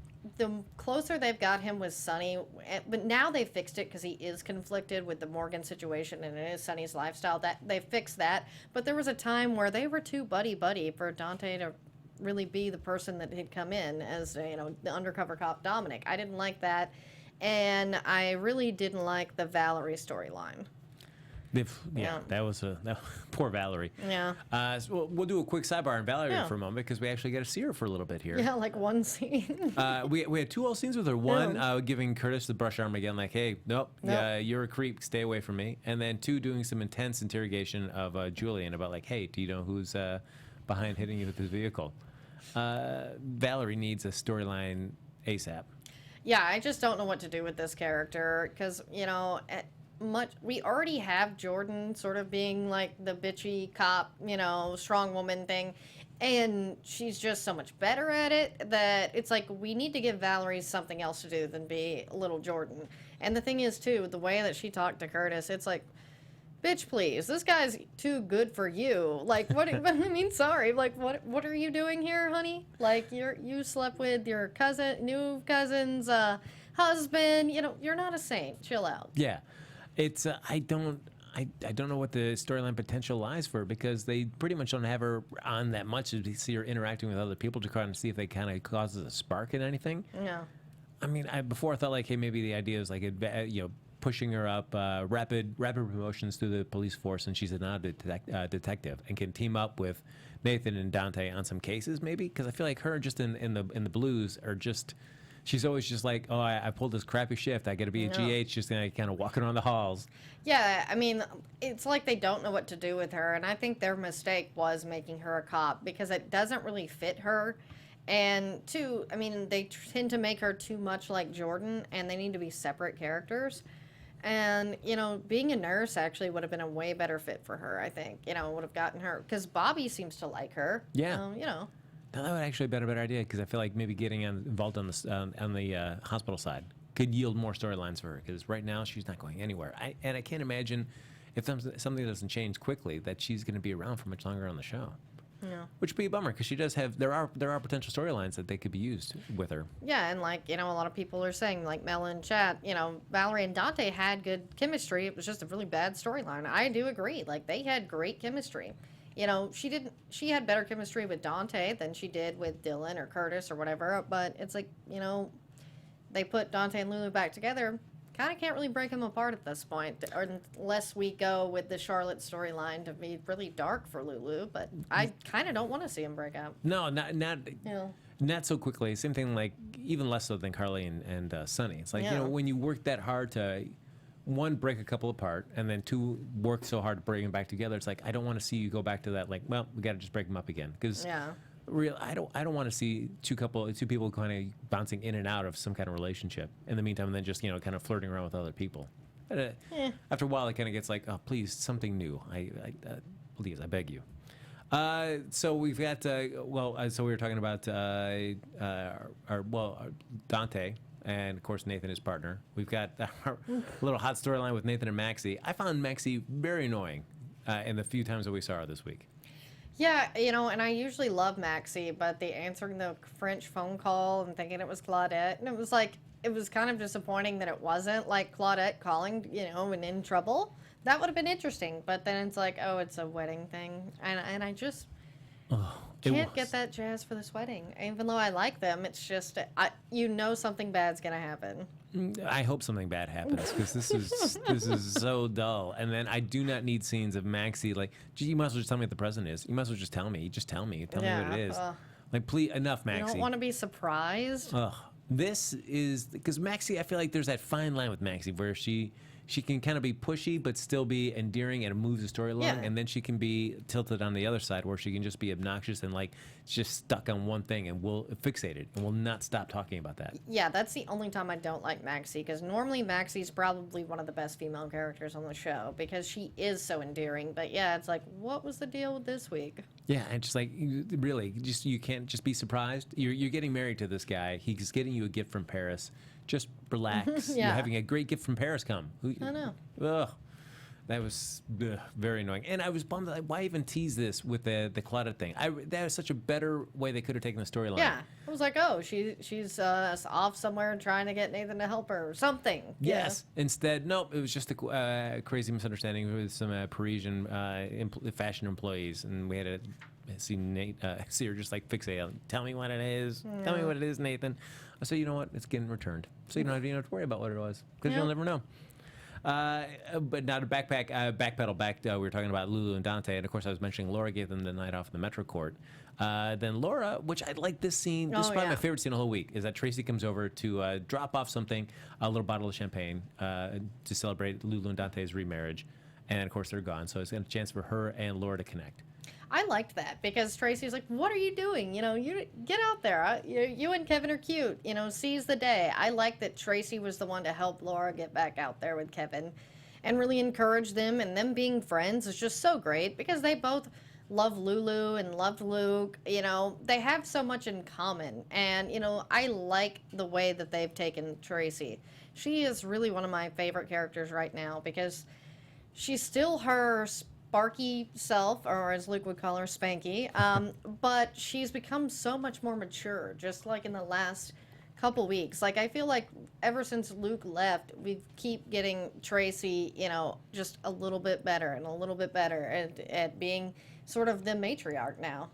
closer they've got him with Sonny, but now they fixed it because he is conflicted with the Morgan situation, and it is Sonny's lifestyle. That they fixed that, but there was a time where they were too buddy for Dante to really be the person that had come in as, you know, the undercover cop Dominic. I didn't like that, and I really didn't like the Valerie storyline. That was poor Valerie. Yeah. So we'll do a quick sidebar on Valerie for a moment because we actually got to see her for a little bit here. Yeah, like one scene. We had 2 whole scenes with her. One, giving Curtis the brush arm again, like, hey, nope. Yeah, you're a creep, stay away from me. And then 2, doing some intense interrogation of Julian about, like, hey, do you know who's behind hitting you with his vehicle? Valerie needs a storyline ASAP. Yeah, I just don't know what to do with this character because, you know, we already have Jordan sort of being like the bitchy cop, you know, strong woman thing, and she's just so much better at it that it's like we need to give Valerie something else to do than be little Jordan. And the thing is, too, the way that she talked to Curtis, it's like, bitch, please, this guy's too good for you. Like, what? I mean, sorry. Like, what are you doing here, honey? Like, you slept with your new cousin's husband. You know, you're not a saint. Chill out. Yeah, it's I don't know what the storyline potential lies for because they pretty much don't have her on that much to see her interacting with other people to kind of see if they kind of causes a spark in anything. Yeah. I mean, before I thought like, hey, maybe the idea is like, you know, pushing her up, rapid promotions through the police force, and she's a detective and can team up with Nathan and Dante on some cases, maybe. Because I feel like her just in the blues are just, she's always just like, oh, I pulled this crappy shift. I got to be a GH, just kind of walking around the halls. Yeah, I mean, it's like they don't know what to do with her, and I think their mistake was making her a cop because it doesn't really fit her. And two, I mean, they tend to make her too much like Jordan, and they need to be separate characters. And, you know, being a nurse actually would have been a way better fit for her, I think. You know, would have gotten her, because Bobby seems to like her. Yeah. You know. Now, that would actually be a better idea, because I feel like maybe getting involved on the hospital side could yield more storylines for her, because right now she's not going anywhere. I can't imagine, if something doesn't change quickly, that she's going to be around for much longer on the show. Yeah. Which would be a bummer, because she does have, there are potential storylines that they could be used with her. Yeah, and like, you know, a lot of people are saying, like Mel in chat, you know, Valerie and Dante had good chemistry. It was just a really bad storyline. I do agree. Like, they had great chemistry. You know, she had better chemistry with Dante than she did with Dylan or Curtis or whatever, but it's like, you know, they put Dante and Lulu back together. Kind of can't really break them apart at this point, or unless we go with the Charlotte storyline to be really dark for Lulu. But I kind of don't want to see them break up. No, not You know. not so quickly. Same thing, like even less so than Carly and Sonny. It's like, you know, when you work that hard to, one, break a couple apart, and then two, work so hard to bring them back together. It's like, I don't want to see you go back to that. Like, well, we got to just break them up again, because I don't want to see two people kind of bouncing in and out of some kind of relationship in the meantime, and then just, you know, kind of flirting around with other people. After a while, it kind of gets like, oh, please, something new. Please, I beg you. So we've got so we were talking about Dante, and of course Nathan, his partner. We've got our little hot storyline with Nathan and Maxie. I found Maxie very annoying in the few times that we saw her this week. Yeah, you know, and I usually love Maxie, but the answering the French phone call and thinking it was Claudette, and it was kind of disappointing that it wasn't like Claudette calling, you know, and in trouble. That would have been interesting, but then it's like, oh, it's a wedding thing, and I just can't get that jazz for this wedding. Even though I like them, it's just, you know, something bad's gonna happen. I hope something bad happens, because this is so dull. And then I do not need scenes of Maxie like, gee, you might as well just tell me what the present is. You might as well just tell me. Just tell me. Tell me what it is. Like, please, enough, Maxie. You don't want to be surprised. This is because Maxie. I feel like there's that fine line with Maxie where she can kind of be pushy but still be endearing, and it moves the story along. And then she can be tilted on the other side where she can just be obnoxious and like just stuck on one thing and will fixate it and will not stop talking about that. Yeah, that's the only time I don't like Maxie, because normally Maxie's probably one of the best female characters on the show because she is so endearing. But yeah, it's like, what was the deal with this week? Yeah, and just like, really, you can't just be surprised. You're getting married to this guy. He's getting you a gift from Paris. Just relax. You're having a great gift from Paris come. I know. Ugh. That was very annoying. And I was bummed. Like, why even tease this with the Claudette thing? That was such a better way they could have taken the storyline. Yeah. I was like, oh, she's off somewhere trying to get Nathan to help her or something. Yes. Yeah. Instead, nope, it was just a crazy misunderstanding with some Parisian fashion employees. And we had to see her just like fixate on, tell me what it is. Yeah. Tell me what it is, Nathan. I said, you know what? It's getting returned. So you don't have to worry about what it was, because you'll never know. But now to backpedal back, we were talking about Lulu and Dante, and of course I was mentioning Laura gave them the night off in the Metro Court. Then Laura, which I like this scene, this is probably my favorite scene of the whole week, is that Tracy comes over to drop off something, a little bottle of champagne, to celebrate Lulu and Dante's remarriage, and of course they're gone, so it's a chance for her and Laura to connect. I liked that because Tracy's like, what are you doing? You know, you get out there. You and Kevin are cute. You know, seize the day. I like that Tracy was the one to help Laura get back out there with Kevin and really encourage them. And them being friends is just so great because they both love Lulu and loved Luke. You know, they have so much in common. And, you know, I like the way that they've taken Tracy. She is really one of my favorite characters right now because she's still her Sparky self, or as Luke would call her, Spanky, but she's become so much more mature, just like in the last couple weeks. Like, I feel like ever since Luke left, we keep getting Tracy, you know, just a little bit better and a little bit better at being sort of the matriarch now.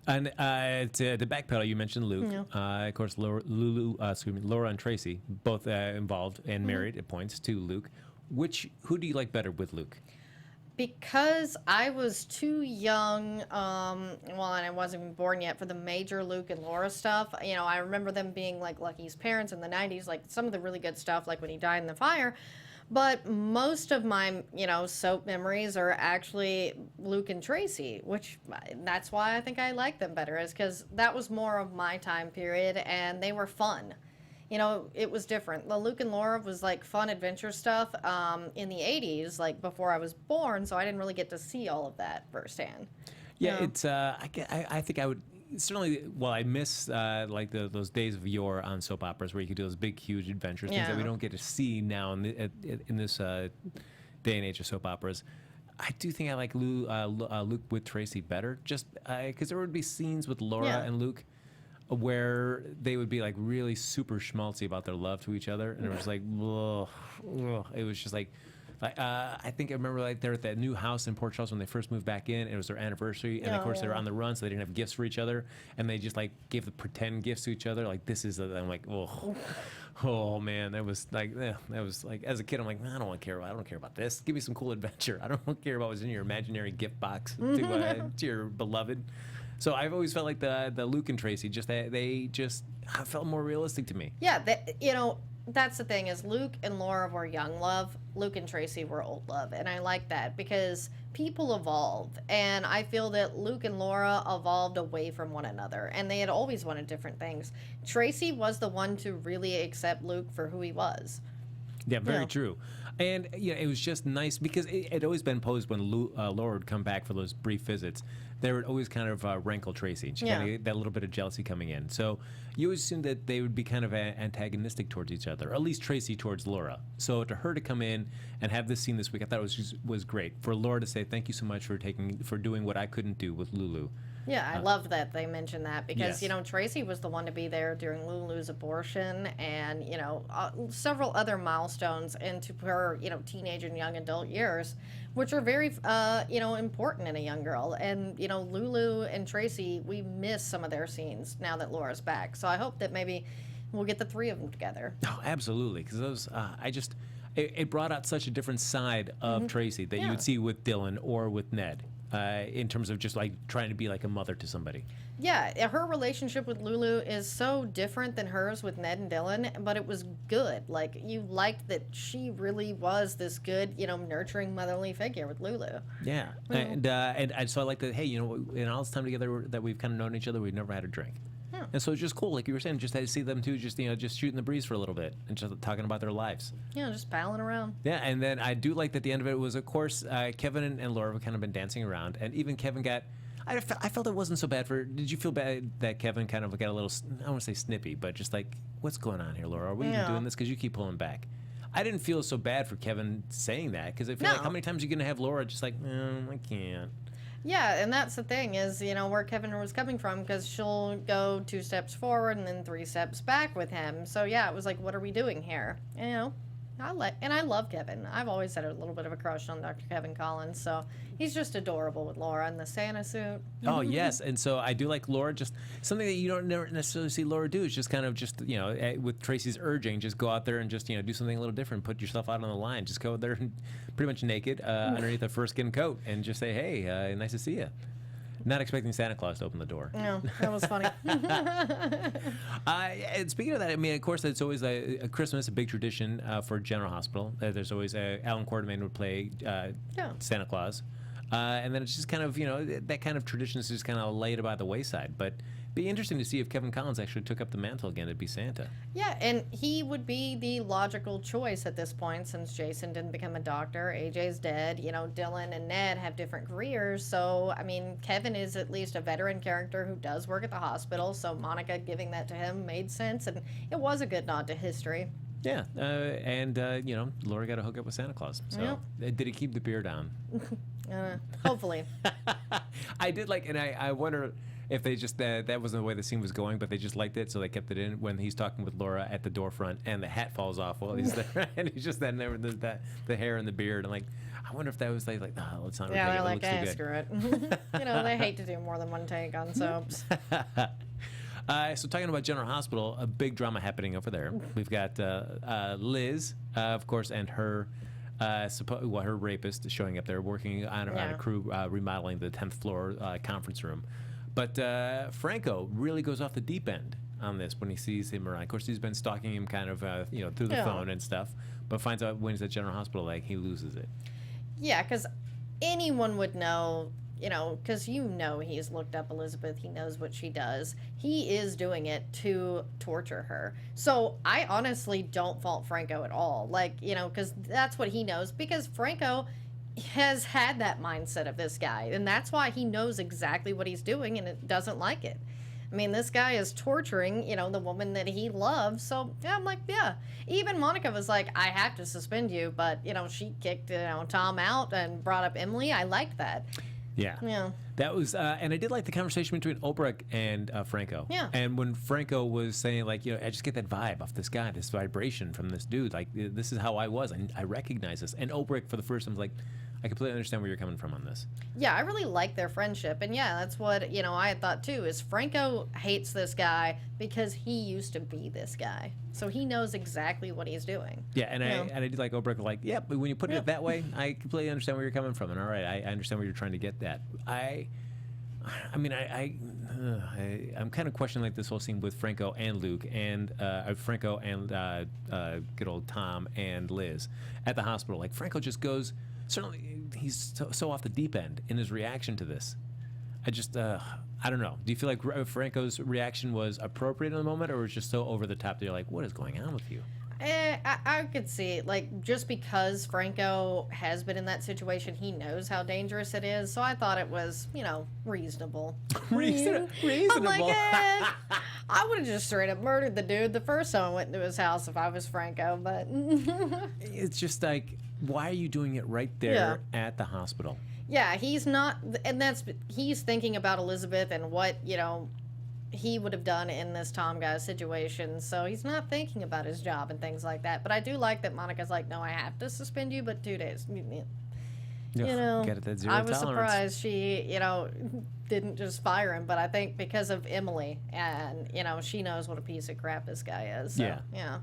And to backpedal, you mentioned Luke. Yeah. Of course, Laura and Tracy, both involved and married at points to Luke. Who do you like better with Luke? Because I was too young, and I wasn't even born yet for the major Luke and Laura stuff. You know, I remember them being like Lucky's parents in the 90s, like some of the really good stuff, like when he died in the fire. But most of my, soap memories are actually Luke and Tracy, which that's why I think I like them better, is because that was more of my time period and they were fun. It was different. The Luke and Laura was like fun adventure stuff in the 80s, like before I was born, so I didn't really get to see all of that firsthand. Yeah, it's, I think I would. Certainly, well, I miss like those days of yore on soap operas where you could do those big, huge adventures, things that we don't get to see now in this day and age of soap operas. I do think I like Luke with Tracy better, just because there would be scenes with Laura and Luke where they would be like really super schmaltzy about their love to each other, and it was like, ugh, it was just like. I think I remember like they're at that new house in Port Charles when they first moved back in. It was their anniversary, and of course they were on the run, so they didn't have gifts for each other, and they just like gave the pretend gifts to each other. Like I'm like, oh man, that was like as a kid, I'm like, I don't care about this. Give me some cool adventure. I don't care about what's in your imaginary gift box to your beloved. So I've always felt like the Luke and Tracy they felt more realistic to me. Yeah, that's the thing is Luke and Laura were young love. Luke and Tracy were old love. And I like that because people evolve. And I feel that Luke and Laura evolved away from one another. And they had always wanted different things. Tracy was the one to really accept Luke for who he was. Yeah, very true. And it was just nice because it had always been posed when Laura would come back for those brief visits. There would always kind of rankle Tracy. She kind of get that little bit of jealousy coming in. So you always assumed that they would be kind of antagonistic towards each other, or at least Tracy towards Laura. So to her to come in and have this scene this week, I thought it was great. For Laura to say, thank you so much for doing what I couldn't do with Lulu. Yeah, I love that they mentioned that because, Tracy was the one to be there during Lulu's abortion and, several other milestones into her, teenage and young adult years, which are very, important in a young girl. And, Lulu and Tracy, we miss some of their scenes now that Laura's back. So I hope that maybe we'll get the three of them together. Oh, absolutely. Because those, it brought out such a different side of Tracy that you would see with Dylan or with Ned. In terms of just like trying to be like a mother to somebody. Yeah, her relationship with Lulu is so different than hers with Ned and Dylan, but it was good. Like, you liked that she really was this good, nurturing motherly figure with Lulu. Yeah, and so I like that, hey, in all this time together that we've kind of known each other, we've never had a drink. Yeah. And so it's just cool, like you were saying, just to see them two just shooting the breeze for a little bit and just talking about their lives. Yeah, just palling around. Yeah, and then I do like that the end of it was, of course, Kevin and Laura have kind of been dancing around, and even Kevin got. I felt it wasn't so bad for. Did you feel bad that Kevin kind of got a little? I don't want to say snippy, but just like, what's going on here, Laura? Are we even doing this? Because you keep pulling back. I didn't feel so bad for Kevin saying that because I feel like how many times are you gonna have Laura just like, I can't. Yeah, and that's the thing is, where Kevin was coming from, because she'll go 2 steps forward and then 3 steps back with him. So yeah, it was like, what are we doing here? I love Kevin. I've always had a little bit of a crush on Dr. Kevin Collins, so he's just adorable with Laura in the Santa suit. Oh yes, and so I do like Laura. Just something that you don't never necessarily see Laura do is just kind of with Tracy's urging, just go out there and just do something a little different. Put yourself out on the line. Just go out there and pretty much naked underneath a fur skin coat and just say, hey, nice to see you. Not expecting Santa Claus to open the door. No, that was funny. And speaking of that, I mean, of course, it's always a Christmas, a big tradition for General Hospital. There's always Alan Quartermaine would play Santa Claus. And then it's just kind of, that kind of tradition is just kind of laid by the wayside. But it'd be interesting to see if Kevin Collins actually took up the mantle again to be Santa. Yeah, and he would be the logical choice at this point since Jason didn't become a doctor. AJ's dead. Dylan and Ned have different careers. So, I mean, Kevin is at least a veteran character who does work at the hospital. So Monica giving that to him made sense. And it was a good nod to history. Yeah, and Laura got to hook up with Santa Claus. So did he keep the beer down? Hopefully. I did like, and I wonder if they just that wasn't the way the scene was going, but they just liked it, so they kept it in when he's talking with Laura at the door front, and the hat falls off while he's there, and he's just then there with the hair and the beard, and like, I wonder if that was like, oh, let's not. Yeah, they're like, screw it. They hate to do more than one take on soaps. So talking about General Hospital, a big drama happening over there. We've got Liz, of course, and her her rapist showing up there, working on a crew remodeling the 10th floor conference room. But Franco really goes off the deep end on this when he sees him around. Of course, he's been stalking him kind of through the phone and stuff. but finds out when he's at General Hospital, like, he loses it. Yeah, because anyone would know, you know, because he's looked up Elizabeth. He knows what she does. He is doing it to torture her. So I honestly don't fault Franco at all. Like, you know, because that's what he knows. Because Franco has had that mindset of this guy. And that's why he knows exactly what he's doing and it doesn't like it. I mean, this guy is torturing, you know, the woman that he loves. So, yeah, I'm like, yeah. Even Monica was like, I have to suspend you. But, you know, she kicked, you know, Tom out and brought up Emily. I liked that. Yeah. Yeah. That was, and I did like the conversation between Ulbrich and Franco. Yeah. And when Franco was saying, like, you know, I just get that vibe off this guy, this vibration from this dude. Like, this is how I was. I recognize this. And Ulbrich, for the first time, was like, I completely understand where you're coming from on this. Yeah, I really like their friendship. And yeah, that's what, you know, I had thought too, is Franco hates this guy because he used to be this guy. So he knows exactly what he's doing. Yeah, and I did like Ulbrich, like, yeah, but when you put it that way, I completely understand where you're coming from. And all right, I understand where you're trying to get that. I'm kind of questioning like this whole scene with Franco and Luke and Franco and good old Tom and Liz at the hospital. Like, Franco just goes, certainly he's so off the deep end in his reaction to this. I just, I don't know. Do you feel like Franco's reaction was appropriate in the moment, or was just so over the top that you're like, what is going on with you? I could see, like, just because Franco has been in that situation, he knows how dangerous it is. So I thought it was, you know, reasonable. Reasonable. I'm like, I would have just straight up murdered the dude the first time I went into his house if I was Franco. But it's just like, why are you doing it right there at the hospital? Yeah, he's not, and he's thinking about Elizabeth and what, you know, he would have done in this Tom guy's situation. So he's not thinking about his job and things like that. But I do like that Monica's like, no, I have to suspend you, but 2 days. You know, get it, that zero I was tolerance. surprised she, you know, didn't just fire him. But I think because of Emily, and, you know, she knows what a piece of crap this guy is. So, yeah.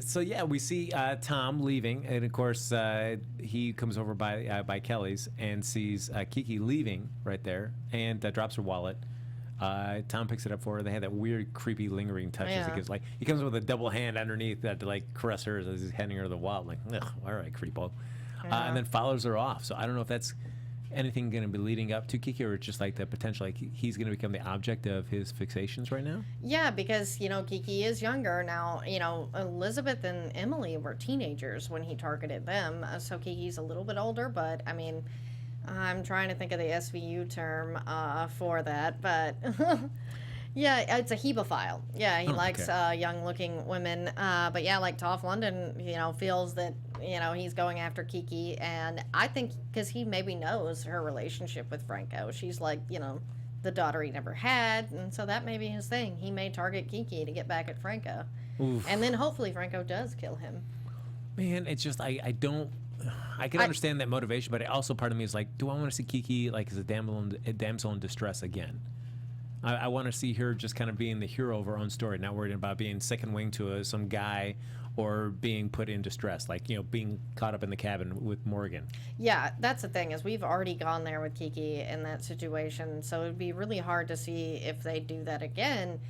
So yeah, we see Tom leaving, and of course he comes over by Kelly's and sees Kiki leaving right there, and drops her wallet. Tom picks it up for her. They had that weird, creepy, lingering touch as he gives, like, he comes with a double hand underneath that to like caress her as he's handing her the wallet. Like, ugh, all right, creepo, and then follows her off. So I don't know if that's anything going to be leading up to Kiki, or just like the potential, like he's going to become the object of his fixations right now. Yeah, because, you know, Kiki is younger now. You know, Elizabeth and Emily were teenagers when he targeted them, so Kiki's a little bit older. But I mean, I'm trying to think of the SVU term for that, but yeah, it's a hebephile. Yeah, he likes young-looking women. But yeah, like Toff London, you know, feels that, you know, he's going after Kiki, and I think because he maybe knows her relationship with Franco. She's like, you know, the daughter he never had, and so that may be his thing. He may target Kiki to get back at Franco. Oof. And then hopefully Franco does kill him. Man, it's just I can understand that motivation, but also part of me is like, do I want to see Kiki like as a damsel in distress again? I want to see her just kind of being the hero of her own story, not worried about being second wing to some guy or being put in distress, like, you know, being caught up in the cabin with Morgan. Yeah, that's the thing, is we've already gone there with Kiki in that situation, so it'd be really hard to see if they do that again.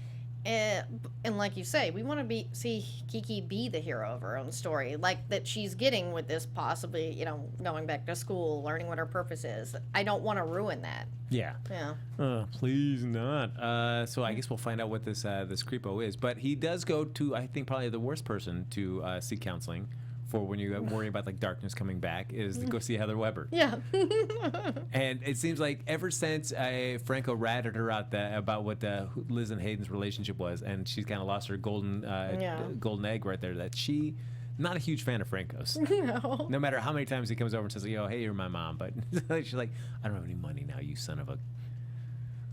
And like you say, we want to see Kiki be the hero of her own story, like that she's getting with this, possibly, you know, going back to school, learning what her purpose is. I don't want to ruin that. Yeah. Please not. So I guess we'll find out what this creepo is. But he does go to, I think, probably the worst person to seek counseling for when you worry about like darkness coming back, is to go see Heather Weber. Yeah. And it seems like ever since Franco ratted her out about what Liz and Hayden's relationship was, and she's kind of lost her golden egg right there, that she not a huge fan of Franco's. No. No matter how many times he comes over and says, "Yo, hey, you're my mom," but she's like, "I don't have any money now, you son of a."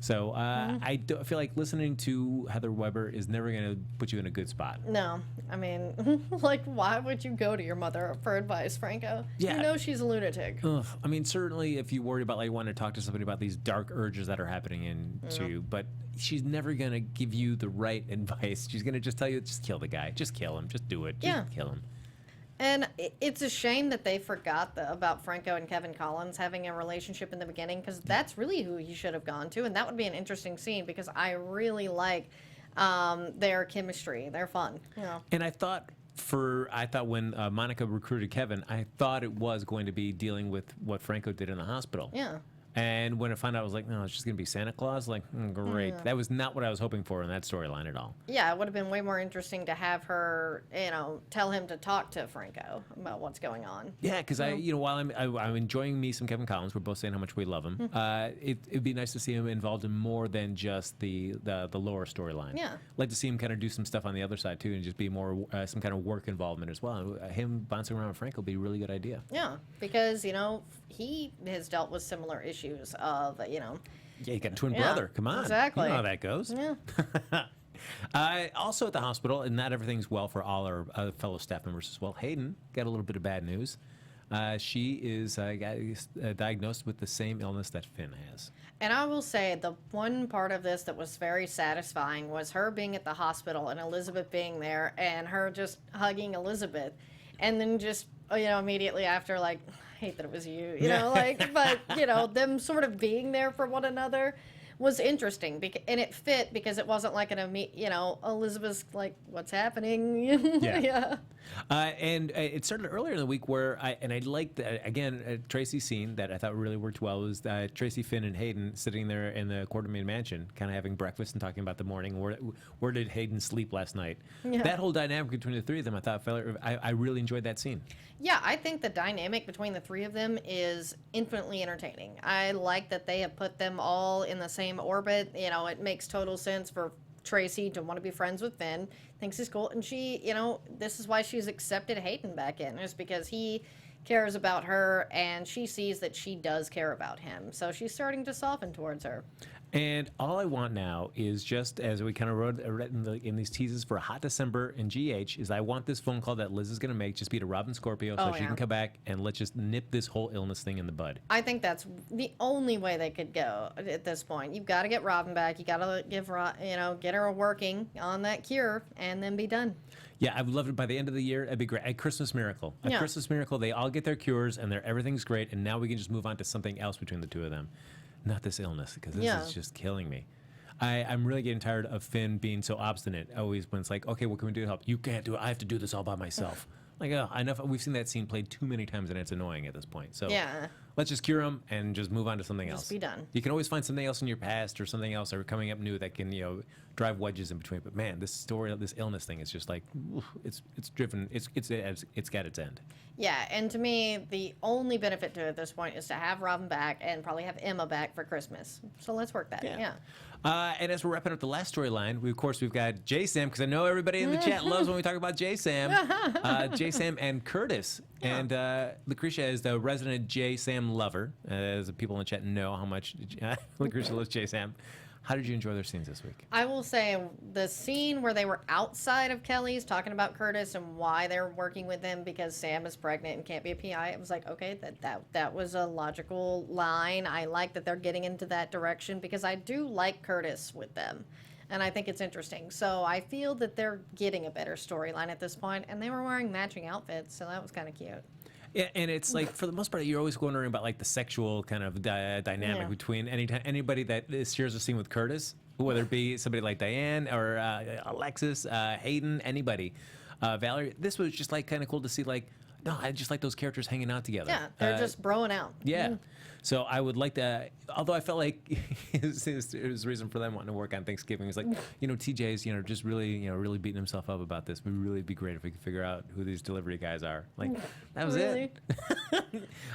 So I feel like listening to Heather Weber is never going to put you in a good spot. No. I mean, like, why would you go to your mother for advice, Franco? Yeah. You know she's a lunatic. I mean, certainly if you worry about, like, wanting to talk to somebody about these dark urges that are happening into you, but she's never going to give you the right advice. She's going to just tell you, just kill the guy. Just kill him. Just do it. Just kill him. And it's a shame that they forgot about Franco and Kevin Collins having a relationship in the beginning, because that's really who he should have gone to, and that would be an interesting scene, because I really like their chemistry. They're fun. Yeah. And I thought I thought when Monica recruited Kevin, I thought it was going to be dealing with what Franco did in the hospital. Yeah. And when I found out, I was like, no, it's just going to be Santa Claus. Like, great. Yeah. That was not what I was hoping for in that storyline at all. Yeah, it would have been way more interesting to have her, tell him to talk to Franco about what's going on. Yeah, because while I'm enjoying me some Kevin Collins, we're both saying how much we love him. It'd be nice to see him involved in more than just the lower storyline. Yeah. Like to see him kind of do some stuff on the other side too, and just be more some kind of work involvement as well. Him bouncing around with Franco would be a really good idea. Yeah, because he has dealt with similar issues of Yeah, you got a twin brother. Come on. Exactly. You know how that goes. Yeah. Also at the hospital, and not everything's well for all our fellow staff members as well. Hayden got a little bit of bad news. She is diagnosed with the same illness that Finn has. And I will say the one part of this that was very satisfying was her being at the hospital and Elizabeth being there and her just hugging Elizabeth. And then just, immediately after, like, I hate that it was you, but, them sort of being there for one another was interesting. And it fit because it wasn't like Elizabeth's like, what's happening? Yeah. And it started earlier in the week where I liked, again, Tracy's scene that I thought really worked well was Tracy, Finn, and Hayden sitting there in the Quartermaine mansion, kind of having breakfast and talking about the morning. Where did Hayden sleep last night? Yeah. That whole dynamic between the three of them, I really enjoyed that scene. Yeah, I think the dynamic between the three of them is infinitely entertaining. I like that they have put them all in the same orbit. It makes total sense for Tracy to want to be friends with Finn, thinks he's cool, and she, this is why she's accepted Hayden back in, is because he cares about her and she sees that she does care about him. So she's starting to soften towards her. And all I want now is just, as we kind of wrote in these teases for a hot December in GH, is I want this phone call that Liz is going to make just be to Robin Scorpio so she can come back and let's just nip this whole illness thing in the bud. I think that's the only way they could go at this point. You've got to get Robin back. You got to get her working on that cure and then be done. Yeah, I would love it by the end of the year. It'd be great. A Christmas miracle. Christmas miracle. They all get their cures and everything's great. And now we can just move on to something else between the two of them. Not this illness, because this is just killing me. I'm really getting tired of Finn being so obstinate. Always when it's like, okay, what can we do to help? You can't do it. I have to do this all by myself. Like, enough. We've seen that scene played too many times, and it's annoying at this point. So let's just cure him and just move on to something else. Just be done. You can always find something else in your past or something else or coming up new that can, drive wedges in between. But man, this story, this illness thing is just like, it's got its end. Yeah, and to me, the only benefit to it at this point is to have Robin back and probably have Emma back for Christmas. So let's work that. Yeah. And as we're wrapping up the last storyline, we've got J-Sam, because I know everybody in the chat loves when we talk about J-Sam. J-Sam and Curtis. Yeah. And Lacretia is the resident J-Sam lover, as the people in the chat know how much Lacretia loves J-Sam. How did you enjoy their scenes this week? I will say the scene where they were outside of Kelly's talking about Curtis and why they're working with him because Sam is pregnant and can't be a PI. It was like, okay, that was a logical line. I like that they're getting into that direction because I do like Curtis with them. And I think it's interesting. So I feel that they're getting a better storyline at this point, and they were wearing matching outfits, so that was kind of cute. Yeah, and it's like, for the most part, you're always wondering about like the sexual kind of dynamic between anybody that shares a scene with Curtis, whether it be somebody like Diane or Alexis, Hayden, anybody. Valerie, this was just like kind of cool to see, like, no, I just like those characters hanging out together. Yeah, they're just broing out. Yeah. So I would like to, although I felt like his reason for them wanting to work on Thanksgiving was like, TJ's, just really, really beating himself up about this. It would really be great if we could figure out who these delivery guys are. Like, that was it.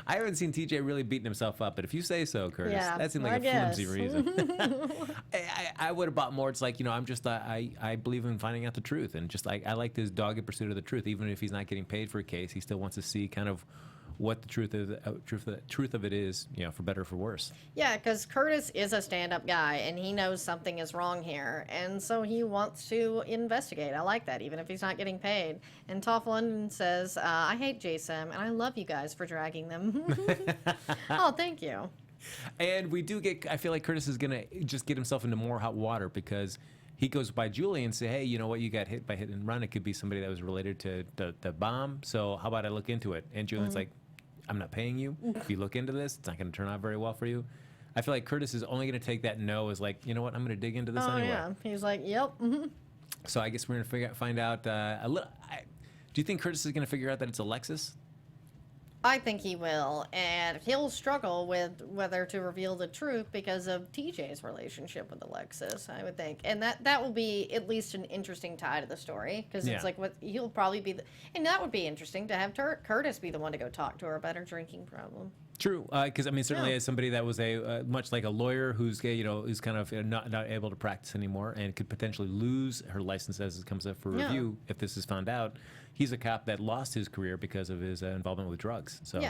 I haven't seen TJ really beating himself up, but if you say so, Curtis, that seemed like a flimsy reason. I would have bought more. It's like, I'm just, I believe in finding out the truth. And just like, I like this dogged pursuit of the truth. Even if he's not getting paid for a case, he still wants to see kind of what the truth of it is, for better or for worse. Yeah, because Curtis is a stand-up guy, and he knows something is wrong here, and so he wants to investigate. I like that, even if he's not getting paid. And Toph London says, I hate J-Sam, and I love you guys for dragging them. Oh, thank you. And we do I feel like Curtis is going to just get himself into more hot water because he goes by Julie and say, hey, you know what, you got hit by hit and run. It could be somebody that was related to the bomb, so how about I look into it? And Julian's like, I'm not paying you. If you look into this, it's not going to turn out very well for you. I feel like Curtis is only going to take that no as like, you know what, I'm going to dig into this anyway. Yeah. He's like, yep. So I guess we're going to find out a little. Do you think Curtis is going to figure out that it's Alexis? I think he will, and he'll struggle with whether to reveal the truth because of TJ's relationship with Alexis, I would think. And that will be at least an interesting tie to the story, because it's like he'll probably be and that would be interesting to have Curtis be the one to go talk to her about her drinking problem. True, because I mean, certainly as somebody that was much like a lawyer who's who's kind of not able to practice anymore and could potentially lose her license as it comes up for review if this is found out. He's a cop that lost his career because of his involvement with drugs. So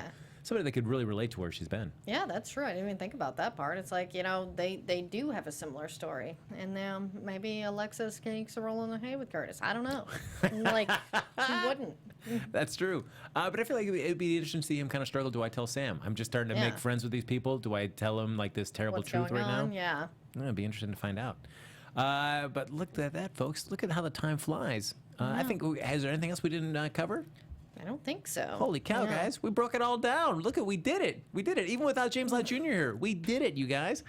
somebody that could really relate to where she's been. Yeah, that's true. I didn't even think about that part. It's like, they do have a similar story. And now maybe Alexis takes a roll in the hay with Curtis. I don't know. Like, she wouldn't. That's true. But I feel like it'd be interesting to see him kind of struggle. Do I tell Sam? I'm just starting to make friends with these people. Do I tell him like this terrible truth right now? Yeah. It'd be interesting to find out. But look at that, folks. Look at how the time flies. I think, is there anything else we didn't cover? I don't think so. Holy cow, guys. We broke it all down. Look we did it. We did it. Even without James Lott Jr. here. We did it, you guys.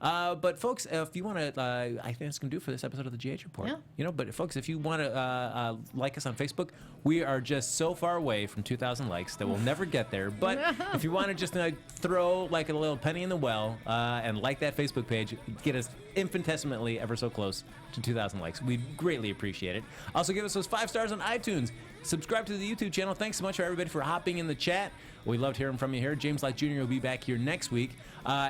But folks, if you want to, I think that's going to do for this episode of the GH Report. Yeah. But folks, if you want to like us on Facebook, we are just so far away from 2,000 likes that we'll never get there. But if you want to just throw like a little penny in the well and like that Facebook page, get us infinitesimally ever so close to 2,000 likes. We'd greatly appreciate it. Also, give us those 5 stars on iTunes. Subscribe to the YouTube channel. Thanks so much for everybody for hopping in the chat. We loved hearing from you here. James Lott Jr. will be back here next week.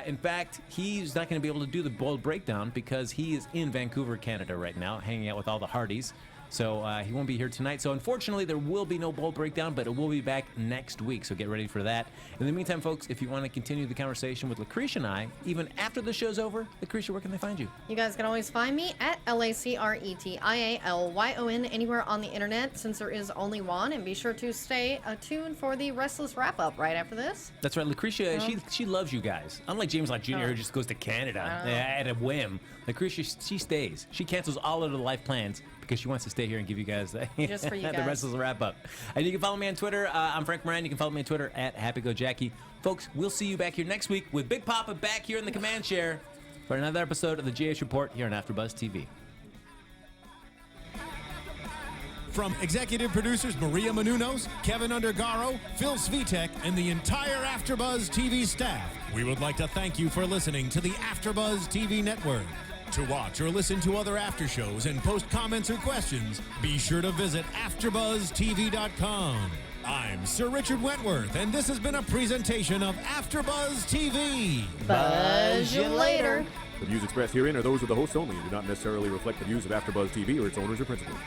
In fact, he's not going to be able to do the bold breakdown because he is in Vancouver, Canada right now, hanging out with all the Hardys. So he won't be here tonight. So unfortunately, there will be no bold breakdown, but it will be back next week. So get ready for that. In the meantime, folks, if you want to continue the conversation with Lacretia and I, even after the show's over, Lacretia, where can they find you? You guys can always find me at LACRETIALYON anywhere on the internet, since there is only one. And be sure to stay tuned for the Restless wrap-up right after this. That's right. Lacretia, she loves you guys. Unlike James Lott Jr., who just goes to Canada at a whim. Lacretia, she stays. She cancels all of the life plans because she wants to stay here and give you guys just for you guys. The rest of the wrap up. And you can follow me on Twitter. I'm Frank Moran. You can follow me on Twitter at HappyGoJackie. Folks, we'll see you back here next week with Big Papa back here in the command chair for another episode of the GH Report here on AfterBuzz TV. From executive producers Maria Menounos, Kevin Undergaro, Phil Svitek, and the entire AfterBuzz TV staff, we would like to thank you for listening to the AfterBuzz TV network. To watch or listen to other after shows and post comments or questions, be sure to visit AfterBuzzTV.com. I'm Sir Richard Wentworth, and this has been a presentation of AfterBuzz TV. Buzz you later. The views expressed herein are those of the hosts only and do not necessarily reflect the views of AfterBuzz TV or its owners or principals.